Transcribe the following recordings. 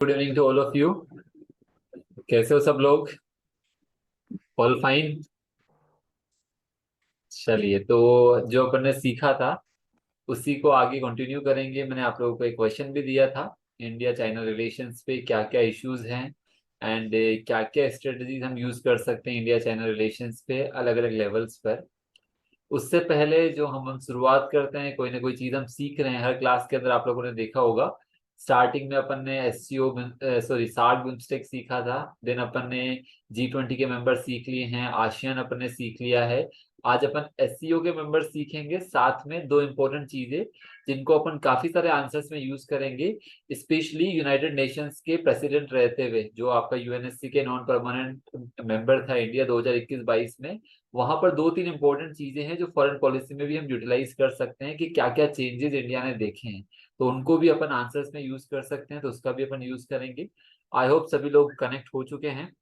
Good evening to all of you. कैसे हो सब लोग? All fine. चलिए, तो जो अपन ने सीखा था उसी को आगे कंटिन्यू करेंगे। मैंने आप लोगों को एक क्वेश्चन भी दिया था, इंडिया चाइना रिलेशंस पे क्या क्या इश्यूज हैं एंड क्या क्या स्ट्रेटजीज हम यूज कर सकते हैं इंडिया चाइना रिलेशंस पे अलग अलग लेवल्स पर। उससे पहले जो हम शुरुआत करते हैं, कोई ना कोई चीज हम सीख रहे हैं। हर क्लास के अंदर आप लोगों ने देखा होगा, स्टार्टिंग में अपन ने एससीओ सॉरी सार्क बिम्स्टेक सीखा था। देन अपन ने G20 के मेंबर सीख लिए हैं, आसियान अपन ने सीख लिया है। आज अपन एससीओ के मेंबर सीखेंगे, साथ में दो इंपॉर्टेंट चीजें जिनको अपन काफी सारे आंसर्स में यूज करेंगे। स्पेशली यूनाइटेड नेशंस के प्रेसिडेंट रहते हुए, जो आपका यूएनएससी के नॉन परमानेंट मेंबर था इंडिया 2021-22 में, वहां पर दो तीन इंपॉर्टेंट चीजें हैं जो फॉरेन पॉलिसी में भी हम यूटिलाइज कर सकते हैं कि क्या क्या चेंजेस इंडिया ने देखे हैं। तो उनको भी अपन आंसर्स में यूज कर सकते हैं, तो उसका भी अपन यूज करेंगे। आई होप सभी लोग कनेक्ट हो चुके हैं।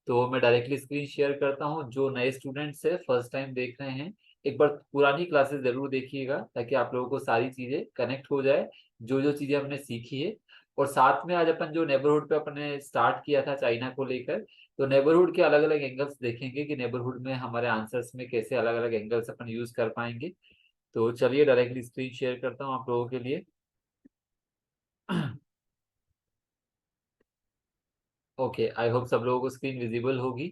तो मैं डायरेक्टली स्क्रीन शेयर करता हूँ। जो नए स्टूडेंट्स है, फर्स्ट टाइम देख रहे हैं, एक बार पुरानी क्लासेस जरूर देखिएगा ताकि आप लोगों को सारी चीजें कनेक्ट हो जाए, जो जो चीजें हमने सीखी है। और साथ में आज अपन जो नेबरहुड पे अपने स्टार्ट किया था चाइना को लेकर, तो नेबरहुड के अलग अलग एंगल्स देखेंगे कि नेबरहुड में हमारे आंसर्स में कैसे अलग अलग एंगल्स अपन यूज कर पाएंगे। तो चलिए डायरेक्टली स्क्रीन शेयर करता हूँ आप लोगों के लिए। ओके, आई होप सब लोगों को स्क्रीन विजिबल होगी।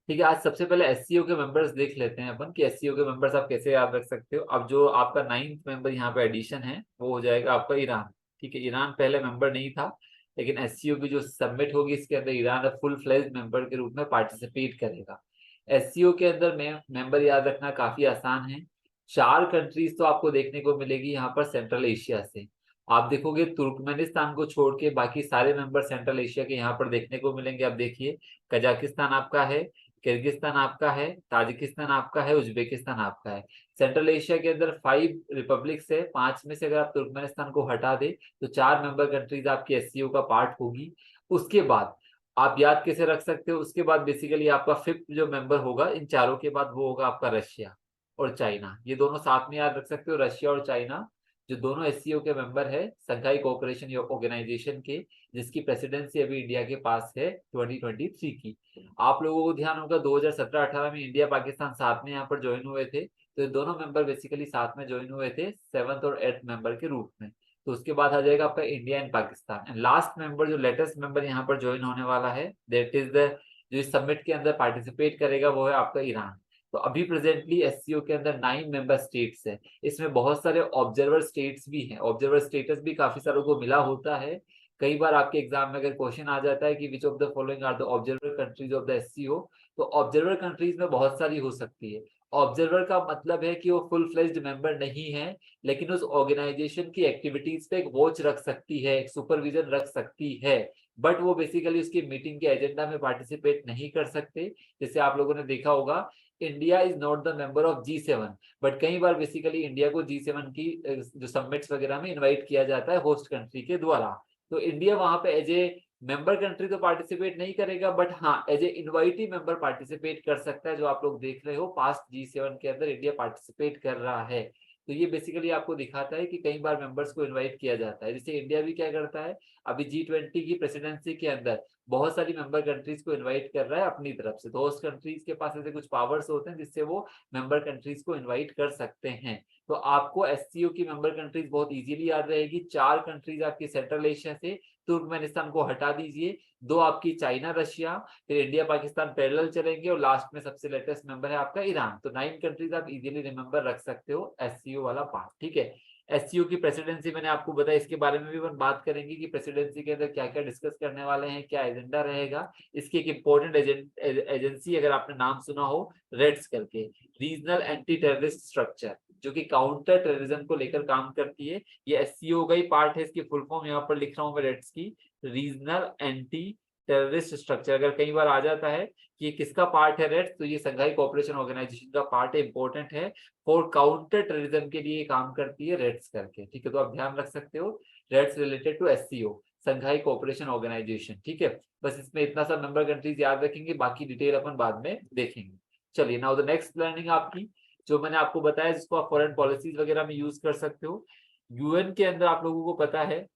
ठीक है, आज सबसे पहले एससीओ के मेंबर्स देख लेते हैं अपन कि एससीओ के मेंबर्स आप कैसे याद रख सकते हो। अब जो आपका नाइन्थ मेंबर यहाँ पे एडिशन है वो हो जाएगा आपका ईरान। ठीक है, ईरान पहले मेंबर नहीं था, लेकिन एससीओ की जो सबमिट होगी इसके अंदर ईरान फुल फ्लेज मेंबर के रूप में पार्टिसिपेट करेगा। एससीओ के अंदर में मेंबर याद रखना काफी आसान है। चार कंट्रीज तो आपको देखने को मिलेगी यहाँ पर सेंट्रल एशिया से। आप देखोगे तुर्कमेनिस्तान को छोड़ के बाकी सारे मेंबर सेंट्रल एशिया के यहाँ पर देखने को मिलेंगे। आप देखिए, कजाकिस्तान आपका है, किर्गिस्तान आपका है, ताजिकिस्तान आपका है, उज्बेकिस्तान आपका है। सेंट्रल एशिया के अंदर 5 रिपब्लिक्स है, 5 में से अगर आप तुर्कमेनिस्तान को हटा दे तो 4 मेंबर कंट्रीज आपकी एससीओ का पार्ट होगी। उसके बाद आप याद कैसे रख सकते हो, उसके बाद बेसिकली आपका फिफ्थ जो मेंबर होगा इन चारों के बाद वो होगा आपका रशिया और चाइना। ये दोनों साथ में याद रख सकते हो, रशिया और चाइना, जो दोनों एससीओ के मेंबर है संघाई कोऑपरेशन ऑर्गेनाइजेशन के, जिसकी प्रेसिडेंसी अभी इंडिया के पास है 2023 की। आप लोगों को ध्यान होगा 2017-18 में इंडिया पाकिस्तान साथ में यहाँ पर ज्वाइन हुए थे, तो ये दोनों मेंबर बेसिकली साथ में ज्वाइन हुए थे सेवंथ और एट्थ मेंबर के रूप में। तो उसके बाद आ जाएगा आपका India and Pakistan, and last member जो लेटेस्ट मेंबर यहाँ पर ज्वाइन होने वाला है, दैट इज द जो इस समिट के अंदर पार्टिसिपेट करेगा, वो है आपका ईरान। तो अभी प्रेजेंटली एससीओ के अंदर 9 मेंबर स्टेट्स है। इसमें बहुत सारे ऑब्जर्वर स्टेट्स भी हैं, ऑब्जर्वर स्टेटस भी काफी सारों को मिला होता है। कई बार आपके एग्जाम में अगर क्वेश्चन आ जाता है कि which of the following are the observer countries of the SCO, तो ऑब्जर्वर कंट्रीज में बहुत सारी हो सकती है। ऑब्जर्वर का मतलब है कि वो फुल फ्लेज्ड मेंबर नहीं है, लेकिन उस ऑर्गेनाइजेशन की एक्टिविटीज पे एक वॉच रख सकती है, एक सुपरविजन रख सकती है, बट वो बेसिकली उसकी मीटिंग के एजेंडा में पार्टिसिपेट नहीं कर सकते। जैसे आप लोगों ने देखा होगा, India is not the member of G7, but कई बार बेसिकली इंडिया को G7 की जो समिट्स वगैरह में इनवाइट किया जाता है होस्ट कंट्री के द्वारा। तो इंडिया वहां पे एज ए मेंबर कंट्री तो पार्टिसिपेट नहीं करेगा, बट हाँ as a invitee member participate कर सकता है। जो आप लोग देख रहे हो पास्ट G7 के अंदर इंडिया पार्टिसिपेट कर रहा है। तो ये बेसिकली आपको दिखाता है कि कई बार मेंबर्स को इनवाइट किया जाता है। जैसे इंडिया भी क्या करता है, अभी G20 की प्रेसिडेंसी के अंदर बहुत सारी मेंबर कंट्रीज को इनवाइट कर रहा है अपनी तरफ से। तो उस कंट्रीज के पास ऐसे कुछ पावर्स होते हैं जिससे वो मेंबर कंट्रीज को इनवाइट कर सकते हैं। तो आपको एससीओ की मेंबर कंट्रीज बहुत इजीली याद रहेगी। 4 कंट्रीज आपकी सेंट्रल एशिया से, तुर्कमेनिस्तान को हटा दीजिए, 2 आपकी चाइना रशिया, फिर इंडिया पाकिस्तान पैरेलल चलेंगे, और लास्ट में सबसे लेटेस्ट मेंबर है आपका ईरान। तो 9 कंट्रीज आप इजीली रिमेंबर रख सकते हो एससीओ वाला पार्ट। ठीक है, एससीओ की प्रेसिडेंसी मैंने आपको बताया, इसके बारे में भी हम बात करेंगे कि प्रेसिडेंसी के अंदर क्या क्या डिस्कस करने वाले हैं, क्या एजेंडा रहेगा। इसकी एक इंपॉर्टेंट एजेंसी अगर आपने नाम सुना हो, रेड्स करके, रीजनल एंटी टेररिस्ट स्ट्रक्चर, जो कि काउंटर टेररिज्म को लेकर काम करती है। ये एससीओ का ही पार्ट है, इसकी फुल फॉर्म यहाँ पर लिख रहा हूँ मैं रेड्स की, रीजनल एंटी टेररिस्ट स्ट्रक्चर। अगर कई बार आ जाता है कि ये किसका पार्ट है रेड्स, तो ये संघाई कोऑपरेशन ऑर्गेनाइजेशन का पार्ट है, इंपॉर्टेंट है। और काउंटर टेररिज्म के लिए काम करती है रेड्स करके। ठीक है, तो आप ध्यान रख सकते हो, reds related to SCO, Shanghai Cooperation Organisation. ठीक है, बस इसमें इतना सा मेंबर कंट्रीज याद रखेंगे, बाकी डिटेल अपन बाद में देखेंगे। चलिए, नाउ द नेक्स्ट लर्निंग आपकी जो मैंने आपको बताया, जिसको आप फॉरेन पॉलिसीज वगैरह में यूज कर सकते हो। यूएन के अंदर आप लोगों को पता है,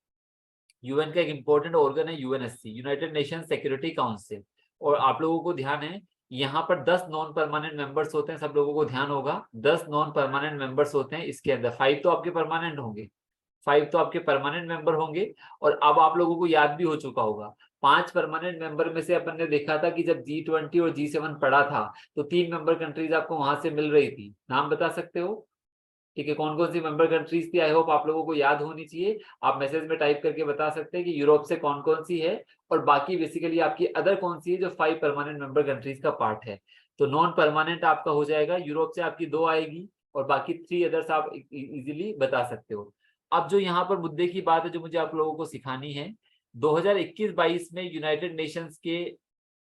यूएन का एक इंपॉर्टेंट ऑर्गन है UNSC, United nation security council. और आप लोगों को ध्यान है, यहाँ पर 10 नॉन परमानेंट मेंबर्स होते हैं, सब लोगों को ध्यान होगा 10 नॉन परमानेंट मेंबर्स होते हैं इसके अंदर। 5 तो आपके परमानेंट होंगे, 5 तो आपके परमानेंट मेंबर होंगे। और अब आप लोगों को याद भी हो चुका होगा, 5 परमानेंट मेंबर में से अपन ने देखा था कि जब G20 और G7 पड़ा था तो 3 मेंबर कंट्रीज आपको वहां से मिल रही थी। नाम बता सकते हो? ठीक है, कौन कौन सी मेंबर कंट्रीज थी? आई होप आप लोगों को याद होनी चाहिए। आप मैसेज में टाइप करके बता सकते हैं कि यूरोप से कौन कौन सी है, और बाकी बेसिकली आपकी अदर कौन सी है जो 5 परमानेंट मेंबर कंट्रीज का पार्ट है। तो नॉन परमानेंट आपका हो जाएगा, यूरोप से आपकी 2 आएगी, और बाकी 3 अदर्स आप इजीली बता सकते हो। अब जो यहाँ पर मुद्दे की बात है जो मुझे आप लोगों को सिखानी है, 2021-22 में यूनाइटेड नेशंस के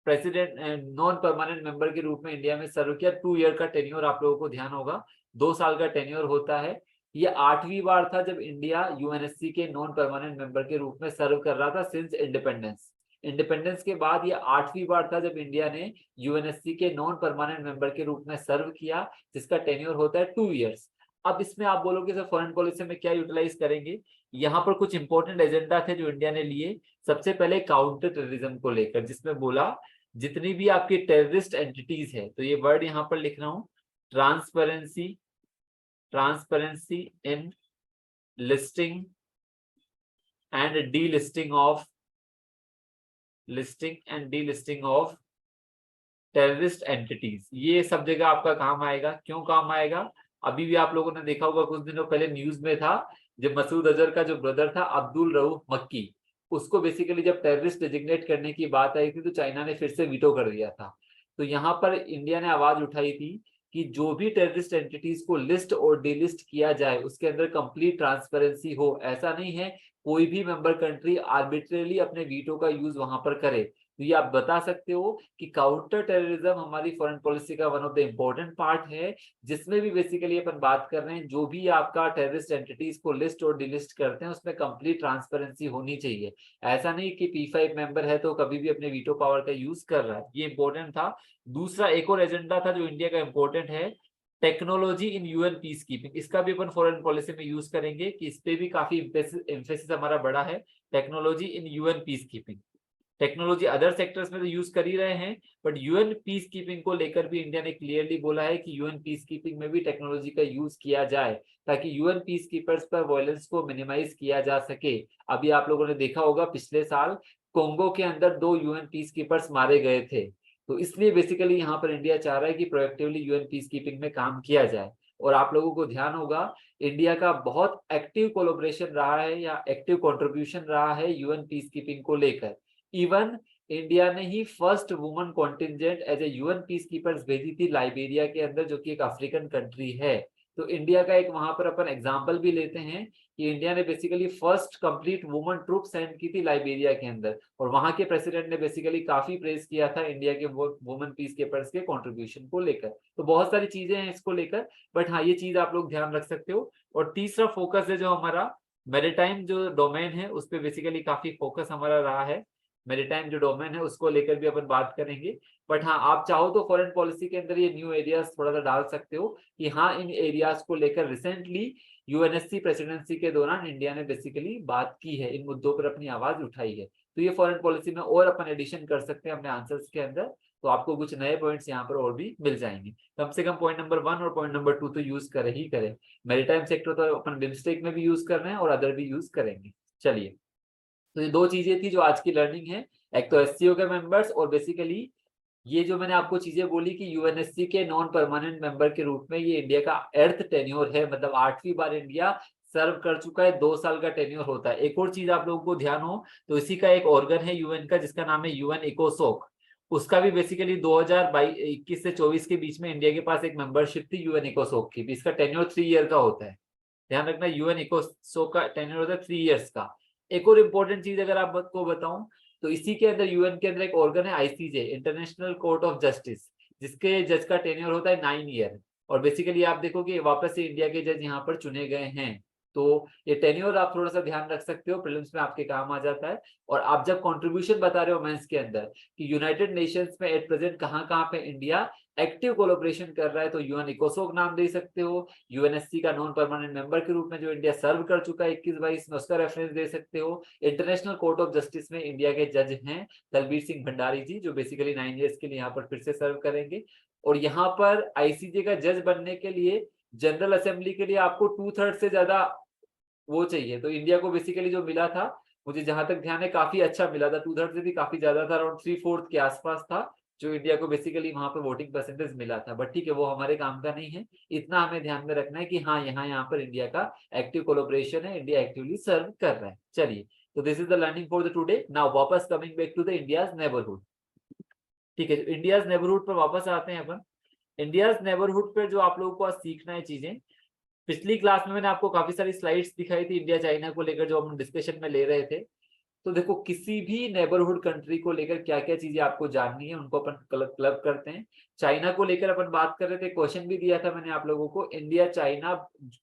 प्रेसिडेंट नॉन परमानेंट मेंबर के रूप में इंडिया में सर्व किया। 2 ईयर का टेन्योर आप लोगों को ध्यान होगा, 2 साल का टेन्योर होता है। ये 8वीं बार था जब इंडिया यूएनएससी के नॉन परमानेंट मेंबर के रूप में सर्व कर रहा था सिंस इंडिपेंडेंस। इंडिपेंडेंस के बाद ये 8वीं बार था जब इंडिया ने यूएनएससी के नॉन परमानेंट मेंबर के रूप में सर्व किया, जिसका टेन्योर होता है 2 ईयर्स। अब इसमें आप बोलोगे सर फॉरेन पॉलिसी में क्या यूटिलाइज करेंगे? यहाँ पर कुछ इंपॉर्टेंट एजेंडा थे जो इंडिया ने लिए। सबसे पहले काउंटर टेररिज्म को लेकर, जिसमें बोला जितनी भी आपकी टेररिस्ट एंटिटीज है, तो ये वर्ड यहां पर लिख रहा हूं, transparency, transparency in listing and D listing of, listing and D listing of terrorist entities. ये सब जगह आपका काम आएगा। क्यों काम आएगा? अभी भी आप लोगों ने देखा होगा, कुछ दिनों पहले न्यूज में था, जब मसूद अजहर का जो ब्रदर था अब्दुल रऊफ मक्की, उसको बेसिकली जब टेररिस्ट डिजिग्नेट करने की बात आई थी तो चाइना ने फिर से वीटो कर दिया था। तो यहाँ पर इंडिया ने आवाज उठाई थी कि जो भी टेररिस्ट एंटिटीज को लिस्ट और डिलिस्ट किया जाए उसके अंदर कंप्लीट ट्रांसपेरेंसी हो। ऐसा नहीं है कोई भी मेंबर कंट्री आर्बिट्रेरली अपने वीटो का यूज वहां पर करे। तो ये आप बता सकते हो कि काउंटर टेररिज्म हमारी फॉरेन पॉलिसी का one of the important part है, जिसमें भी बेसिकली अपन बात कर रहे हैं जो भी आपका टेररिस्ट एंटिटीज को लिस्ट और डिलिस्ट करते हैं उसमें कंप्लीट ट्रांसपेरेंसी होनी चाहिए। ऐसा नहीं कि P5 मेंबर है तो कभी भी अपने वीटो पावर का यूज कर रहा है। ये इंपॉर्टेंट था। दूसरा एक और एजेंडा था जो इंडिया का इंपॉर्टेंट है, technology in UN peace keeping. इसका भी अपन फॉरेन पॉलिसी में यूज करेंगे कि इस पे भी काफी एम्फेसिस हमारा बड़ा है, technology in UN peace keeping. Technology other sectors में तो यूज कर ही रहे हैं, बट यूएन पीस कीपिंग को लेकर भी इंडिया ने क्लियरली बोला है कि यूएन पीस कीपिंग में भी टेक्नोलॉजी का यूज किया जाए, ताकि यूएन पीस कीपर्स पर वायलेंस को मिनिमाइज किया जा सके। अभी आप लोगों ने देखा होगा पिछले साल कोंगो के अंदर 2 यूएन पीस कीपर्स मारे गए थे। तो इसलिए बेसिकली यहाँ पर इंडिया चाह रहा है कि प्रोएक्टिवली यूएन पीस कीपिंग में काम किया जाए। और आप लोगों को ध्यान होगा इंडिया का बहुत एक्टिव कोलोब्रेशन रहा है या एक्टिव कंट्रीब्यूशन रहा है यूएन पीस कीपिंग को लेकर। इवन इंडिया ने ही first woman contingent as a UN peacekeepers भेजी थी लाइबेरिया के अंदर, जो कि एक अफ्रीकन कंट्री है। तो इंडिया का एक वहां पर अपन एग्जांपल भी लेते हैं कि इंडिया ने basically first complete woman troop send की थी लाइबेरिया के अंदर, और वहां के प्रेसिडेंट ने बेसिकली काफी प्रेज किया था इंडिया के वुमन पीस कीपर्स के कंट्रीब्यूशन को लेकर। तो बहुत सारी चीजें हैं इसको लेकर, बट हाँ ये चीज आप लोग ध्यान रख सकते हो। और तीसरा फोकस है जो हमारा मैरिटाइम जो डोमेन है उस पर बेसिकली काफी फोकस हमारा रहा है। मैरिटाइम जो डोमेन है उसको लेकर भी अपन बात करेंगे। बट हाँ आप चाहो तो फॉरेन पॉलिसी के अंदर ये न्यू एरियाज थोड़ा सा डाल सकते हो कि हाँ इन एरियाज को लेकर रिसेंटली यूएनएससी प्रेसिडेंसी के दौरान इंडिया ने बेसिकली बात की है, इन मुद्दों पर अपनी आवाज उठाई है। तो ये फॉरेन पॉलिसी में और अपन एडिशन कर सकते हैं अपने आंसर्स के अंदर, तो आपको कुछ नए पॉइंट्स यहाँ पर और भी मिल जाएंगे। कम से कम पॉइंट नंबर 1 और पॉइंट नंबर 2 तो यूज करे ही करें। मैरीटाइम सेक्टर तो अपन बिमस्टेक में भी यूज कर रहे हैं और अदर भी यूज करेंगे। चलिए, तो ये 2 चीजें थी जो आज की लर्निंग है, एक तो एससीओ के मेंबर्स, और बेसिकली ये जो मैंने आपको चीजें बोली कि यूएनएससी के नॉन परमानेंट मेंबर के रूप में ये इंडिया का अर्थ टेन्योर है, मतलब 8वीं बार इंडिया सर्व कर चुका है, 2 साल का टेन्योर होता है। एक और चीज आप लोगों को ध्यान हो तो इसी का एक ऑर्गन है यूएन का जिसका नाम है यूएन इकोसोक। उसका भी बेसिकली 2021 से 24 के बीच में इंडिया के पास एक मेंबरशिप थी यूएन इकोसोक की भी। इसका टेन्योर 3 ईयर का होता है, ध्यान रखना। यूएन इकोसोक का टेन्योर होता है 3 ईयर्स का। एक और इम्पोर्टेंट चीज अगर आपको बताऊं तो इसी के अंदर यूएन के अंदर एक ऑर्गन है ICJ, international court of justice, जिसके जज का टेन्योर होता है 9 ईयर। और बेसिकली आप देखो कि वापस से इंडिया के जज यहाँ पर चुने गए हैं। तो ये टेन्योर आप थोड़ा सा ध्यान रख सकते हो, प्रीलिम्स में आपके काम आ जाता है। और आप जब कंट्रीब्यूशन बता रहे हो मेंस के अंदर कि यूनाइटेड नेशंस में एट प्रेजेंट कहाँ कहाँ पे इंडिया एक्टिव कोलोब्रेशन कर रहा है तो यूएन इकोसोक नाम दे सकते हो, यूएनएससी का नॉन परमानेंट मेंबर के रूप में जो इंडिया सर्व कर चुका है 21-22 में, उसका रेफरेंस दे सकते हो। इंटरनेशनल कोर्ट ऑफ जस्टिस में इंडिया के जज हैं दलबीर सिंह भंडारी जी, जो बेसिकली 9 ईयर्स के लिए यहाँ पर फिर से सर्व करेंगे। और यहाँ पर आईसीजे का जज बनने के लिए जनरल असेंबली के लिए आपको 2/3 से ज्यादा वो चाहिए। तो इंडिया को बेसिकली जो मिला था, मुझे जहां तक ध्यान है काफी अच्छा मिला था, 2/3 से भी काफी ज्यादा था, अराउंड 3/4 के आसपास था जो इंडिया को बेसिकली वहां पे वोटिंग परसेंटेज मिला था। बट ठीक है, वो हमारे काम का नहीं है। इतना हमें ध्यान में रखना है कि हाँ, यहाँ पर इंडिया का एक्टिव कोलोब्रेशन है, इंडिया एक्टिवली सर्व कर रहा है। चलिए, तो this is the learning for the today. Now वापस coming back to the India's neighbourhood. ठीक है, इंडियाज नेबरहुड पर वापस आते हैं अपन। इंडियाज नेबरहुड पर जो आप लोगों को आज सीखना है चीजें, पिछली क्लास में मैंने आपको काफी सारी स्लाइड्स दिखाई थी इंडिया चाइना को लेकर जो हम डिस्कशन में ले रहे थे। तो देखो, किसी भी नेबरहुड कंट्री को लेकर क्या क्या चीजें आपको जाननी है, उनको अपन क्लब करते हैं। चाइना को लेकर अपन बात कर रहे थे, क्वेश्चन भी दिया था मैंने आप लोगों को, इंडिया चाइना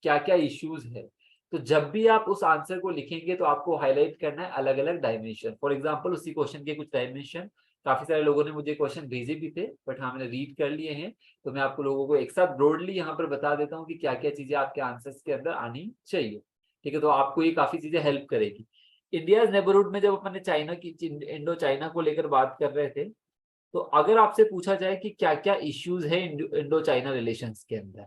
क्या क्या इश्यूज है। तो जब भी आप उस आंसर को लिखेंगे तो आपको हाईलाइट करना है अलग अलग डायमेंशन। फॉर एग्जाम्पल, उसी क्वेश्चन के कुछ डायमेंशन, काफी सारे लोगों ने मुझे क्वेश्चन भेजे भी थे, बट हाँ, मैंने रीड कर लिए हैं। तो मैं आपको लोगों को एक साथ ब्रॉडली यहाँ पर बता देता हूँ कि क्या क्या चीजें आपके आंसर्स के अंदर आनी चाहिए। ठीक है, तो आपको ये काफी चीजें हेल्प करेगी। इंडिया नेबरहुड में जब अपन चाइना की, इंडो चाइना को लेकर बात कर रहे थे, तो अगर आपसे पूछा जाए कि क्या क्या इश्यूज है इंडो चाइना रिलेशंस के अंदर,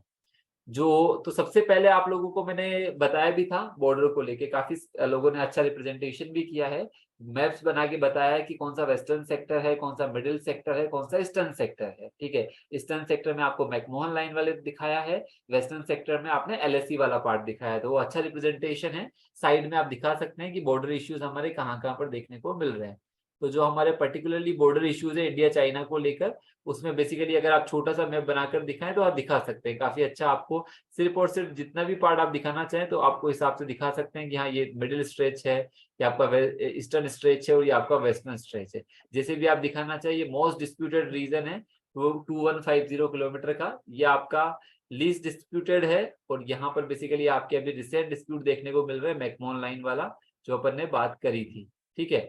जो, तो सबसे पहले आप लोगों को मैंने बताया भी था, बॉर्डर को लेके काफी लोगों ने अच्छा रिप्रेजेंटेशन भी किया है, मैप्स बना के बताया है कि कौन सा वेस्टर्न सेक्टर है, कौन सा मिडिल सेक्टर है, कौन सा ईस्टर्न सेक्टर है। ठीक है, ईस्टर्न सेक्टर में आपको मैकमोहन लाइन वाले दिखाया है, वेस्टर्न सेक्टर में आपने एलएसी वाला पार्ट दिखाया है, तो वो अच्छा रिप्रेजेंटेशन है। साइड में आप दिखा सकते हैं कि बॉर्डर इश्यूज हमारे कहाँ कहाँ पर देखने को मिल रहे हैं। तो जो हमारे पर्टिकुलरली बॉर्डर इश्यूज है इंडिया चाइना को लेकर, उसमें बेसिकली अगर आप छोटा सा मैप बनाकर दिखाएं तो आप दिखा सकते हैं, काफी अच्छा आपको सिर्फ और सिर्फ जितना भी पार्ट आप दिखाना चाहें तो आपको हिसाब से दिखा सकते हैं कि हाँ, ये मिडिल स्ट्रेच है, ये आपका ईस्टर्न स्ट्रेच है और ये आपका वेस्टर्न स्ट्रेच है। जैसे भी आप दिखाना चाहिए, मोस्ट डिस्प्यूटेड रीजन है वो 2150 किलोमीटर का, ये आपका लीस्ट डिस्प्यूटेड है। और यहाँ पर बेसिकली आपके अभी रिसेंट डिस्प्यूट देखने को मिल रहा है मैकमोहन लाइन वाला, जो अपन ने बात करी थी। ठीक है,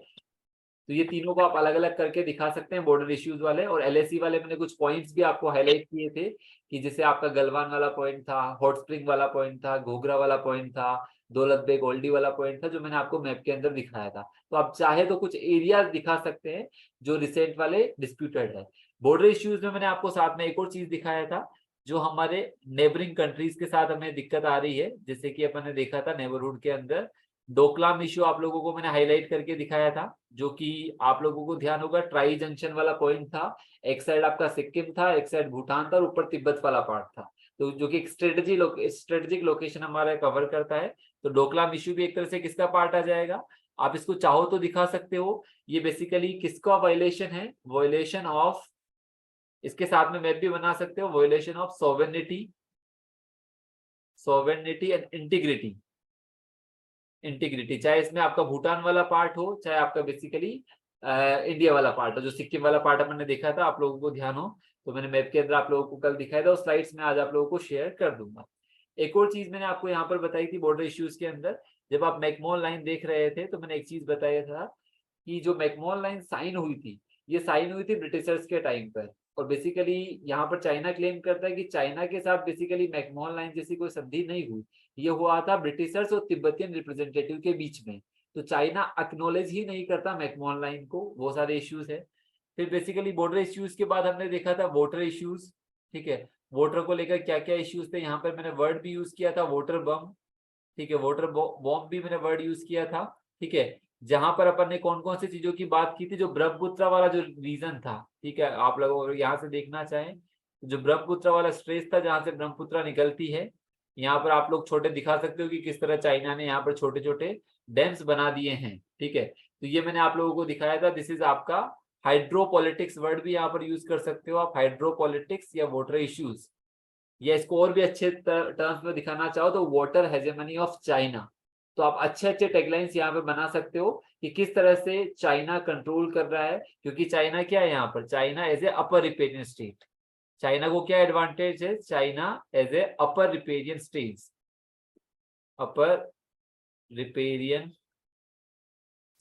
तो ये तीनों को आप अलग अलग करके दिखा सकते हैं, बॉर्डर इश्यूज वाले। और एलएसी वाले मैंने कुछ पॉइंट्स भी आपको हाईलाइट किए थे, कि जैसे आपका गलवान वाला पॉइंट था, हॉट स्प्रिंग वाला पॉइंट था, घोघरा वाला पॉइंट था, दौलत बेग ओल्डी वाला पॉइंट था, जो मैंने आपको मैप के अंदर दिखाया था। तो आप चाहे तो कुछ एरिया दिखा सकते हैं जो रिसेंट वाले डिस्प्यूटेड है। बॉर्डर इश्यूज में मैंने आपको साथ में एक और चीज दिखाया था, जो हमारे नेबरिंग कंट्रीज के साथ हमें दिक्कत आ रही है, जैसे कि अपन ने देखा था नेबरहुड के अंदर डोकलाम इश्यू आप लोगों को मैंने हाईलाइट करके दिखाया था, जो कि आप लोगों को ध्यान होगा ट्राई जंक्शन वाला पॉइंट था। एक साइड आपका सिक्किम था, एक साइड भूटान था और ऊपर तिब्बत वाला पार्ट था। तो जो कि एक स्ट्रेटेजिक लोकेशन हमारा कवर करता है। तो डोकलाम इश्यू भी एक तरह से किसका पार्ट आ जाएगा, आप इसको चाहो तो दिखा सकते हो। ये बेसिकली किसका वायलेशन है, वायलेशन ऑफ, इसके साथ में मैप भी बना सकते हो, वायलेशन ऑफ सॉवेरेनिटी एंड इंटीग्रिटी। चाहे इसमें आपका भूटान वाला पार्ट हो, चाहे आपका बेसिकली इंडिया वाला पार्ट हो। जो सिक्किम वाला पार्ट हमने देखा था, आप लोगों को ध्यान हो तो मैंने मैप के अंदर आप लोगों को कल दिखाया था, और स्लाइड्स में आज आप लोगों को शेयर कर दूंगा। एक और चीज मैंने आपको यहाँ पर बताई थी बॉर्डर इश्यूज के अंदर, जब आप मैकमोहन लाइन देख रहे थे तो मैंने एक चीज बताया था कि जो मैकमोहन लाइन साइन हुई थी, ये साइन हुई थी ब्रिटिशर्स के टाइम पर। और बेसिकली यहाँ पर चाइना क्लेम करता है कि चाइना के साथ बेसिकली मैकमोहन लाइन जैसी कोई संधि नहीं हुई, ये हुआ था ब्रिटिशर्स और तिब्बतियन रिप्रेजेंटेटिव के बीच में। तो चाइना एक्नॉलेज ही नहीं करता मैकमोहन लाइन को, वो सारे इश्यूज है। फिर बेसिकली बॉर्डर इश्यूज के बाद हमने देखा था वोटर इश्यूज। ठीक है, वोटर को लेकर क्या क्या इश्यूज थे, यहाँ पर मैंने वर्ड भी यूज किया था वोटर बम। ठीक है, वोटर बॉम्ब भी मैंने वर्ड यूज किया था। ठीक है, जहां पर अपन ने कौन कौन सी चीजों की बात की थी, जो ब्रह्मपुत्र वाला जो रीजन था। ठीक है, आप लोग यहाँ से देखना चाहें, जो ब्रह्मपुत्र वाला स्ट्रेच था जहां से ब्रह्मपुत्र निकलती है, यहाँ पर आप लोग छोटे दिखा सकते हो कि किस तरह चाइना ने यहाँ पर छोटे छोटे डैम्स बना दिए हैं। ठीक है, तो ये मैंने आप लोगों को दिखाया था। दिस इज आपका हाइड्रोपॉलिटिक्स वर्ड भी यहाँ पर यूज कर सकते हो आप, हाइड्रोपॉलिटिक्स या वाटर इश्यूज, या इसको और भी अच्छे टर्म्स में दिखाना चाहो तो वाटर हेजेमनी ऑफ चाइना। तो आप अच्छे अच्छे टैगलाइंस यहाँ पे बना सकते हो कि किस तरह से चाइना कंट्रोल कर रहा है, क्योंकि चाइना क्या है यहाँ पर, China as a upper riparian state. China को क्या एडवांटेज है, China as a upper riparian state, upper riparian,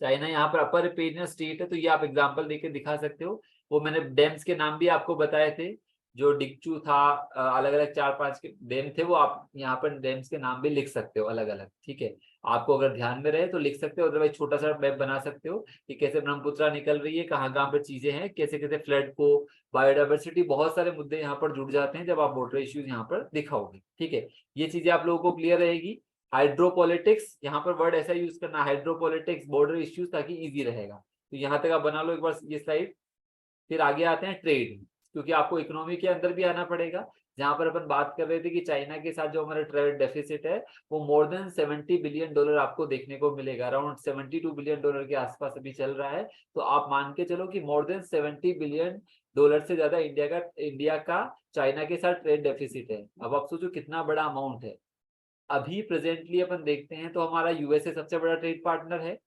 China यहाँ पर अपर रिपेरियन स्टेट है। तो ये आप एग्जांपल देके दिखा सकते हो। वो मैंने डैम्स के नाम भी आपको बताए थे, जो डिक्चू था, अलग अलग 4-5 के डैम थे, वो आप यहाँ पर डैम्स के नाम भी लिख सकते हो अलग अलग। ठीक है, आपको अगर ध्यान में रहे तो लिख सकते हो, अदरवाइज छोटा सा मैप बना सकते हो कि कैसे ब्रह्मपुत्रा निकल रही है, कहाँ कहाँ पर चीजें हैं, कैसे कैसे फ्लड को, बायोडाइवर्सिटी, बहुत सारे मुद्दे यहाँ पर जुड़ जाते हैं जब आप वाटर इश्यूज यहाँ पर दिखाओगे। ठीक है, ये चीजें आप लोगों को क्लियर रहेगी। हाइड्रोपॉलिटिक्स, यहाँ पर वर्ड ऐसा यूज करना, हाइड्रोपॉलिटिक्स, बॉर्डर इश्यूज, ताकि इजी रहेगा। तो यहाँ तक आप बना लो एक बार ये स्लाइड। फिर आगे आते हैं ट्रेड, क्योंकि आपको इकोनॉमी के अंदर भी आना पड़ेगा। जहां पर अपन बात कर रहे थे कि चाइना के साथ जो हमारा ट्रेड डेफिसिट है वो मोर देन $70 बिलियन आपको देखने को मिलेगा, अराउंड $72 बिलियन के आसपास अभी चल रहा है। तो आप मान के चलो कि मोर देन $70 बिलियन से ज्यादा इंडिया का चाइना के साथ ट्रेड डेफिसिट है। अब आप सोचो कितना बड़ा अमाउंट है। अभी प्रेजेंटली अपन देखते हैं तो हमारा यूएसए सबसे बड़ा ट्रेड पार्टनर है,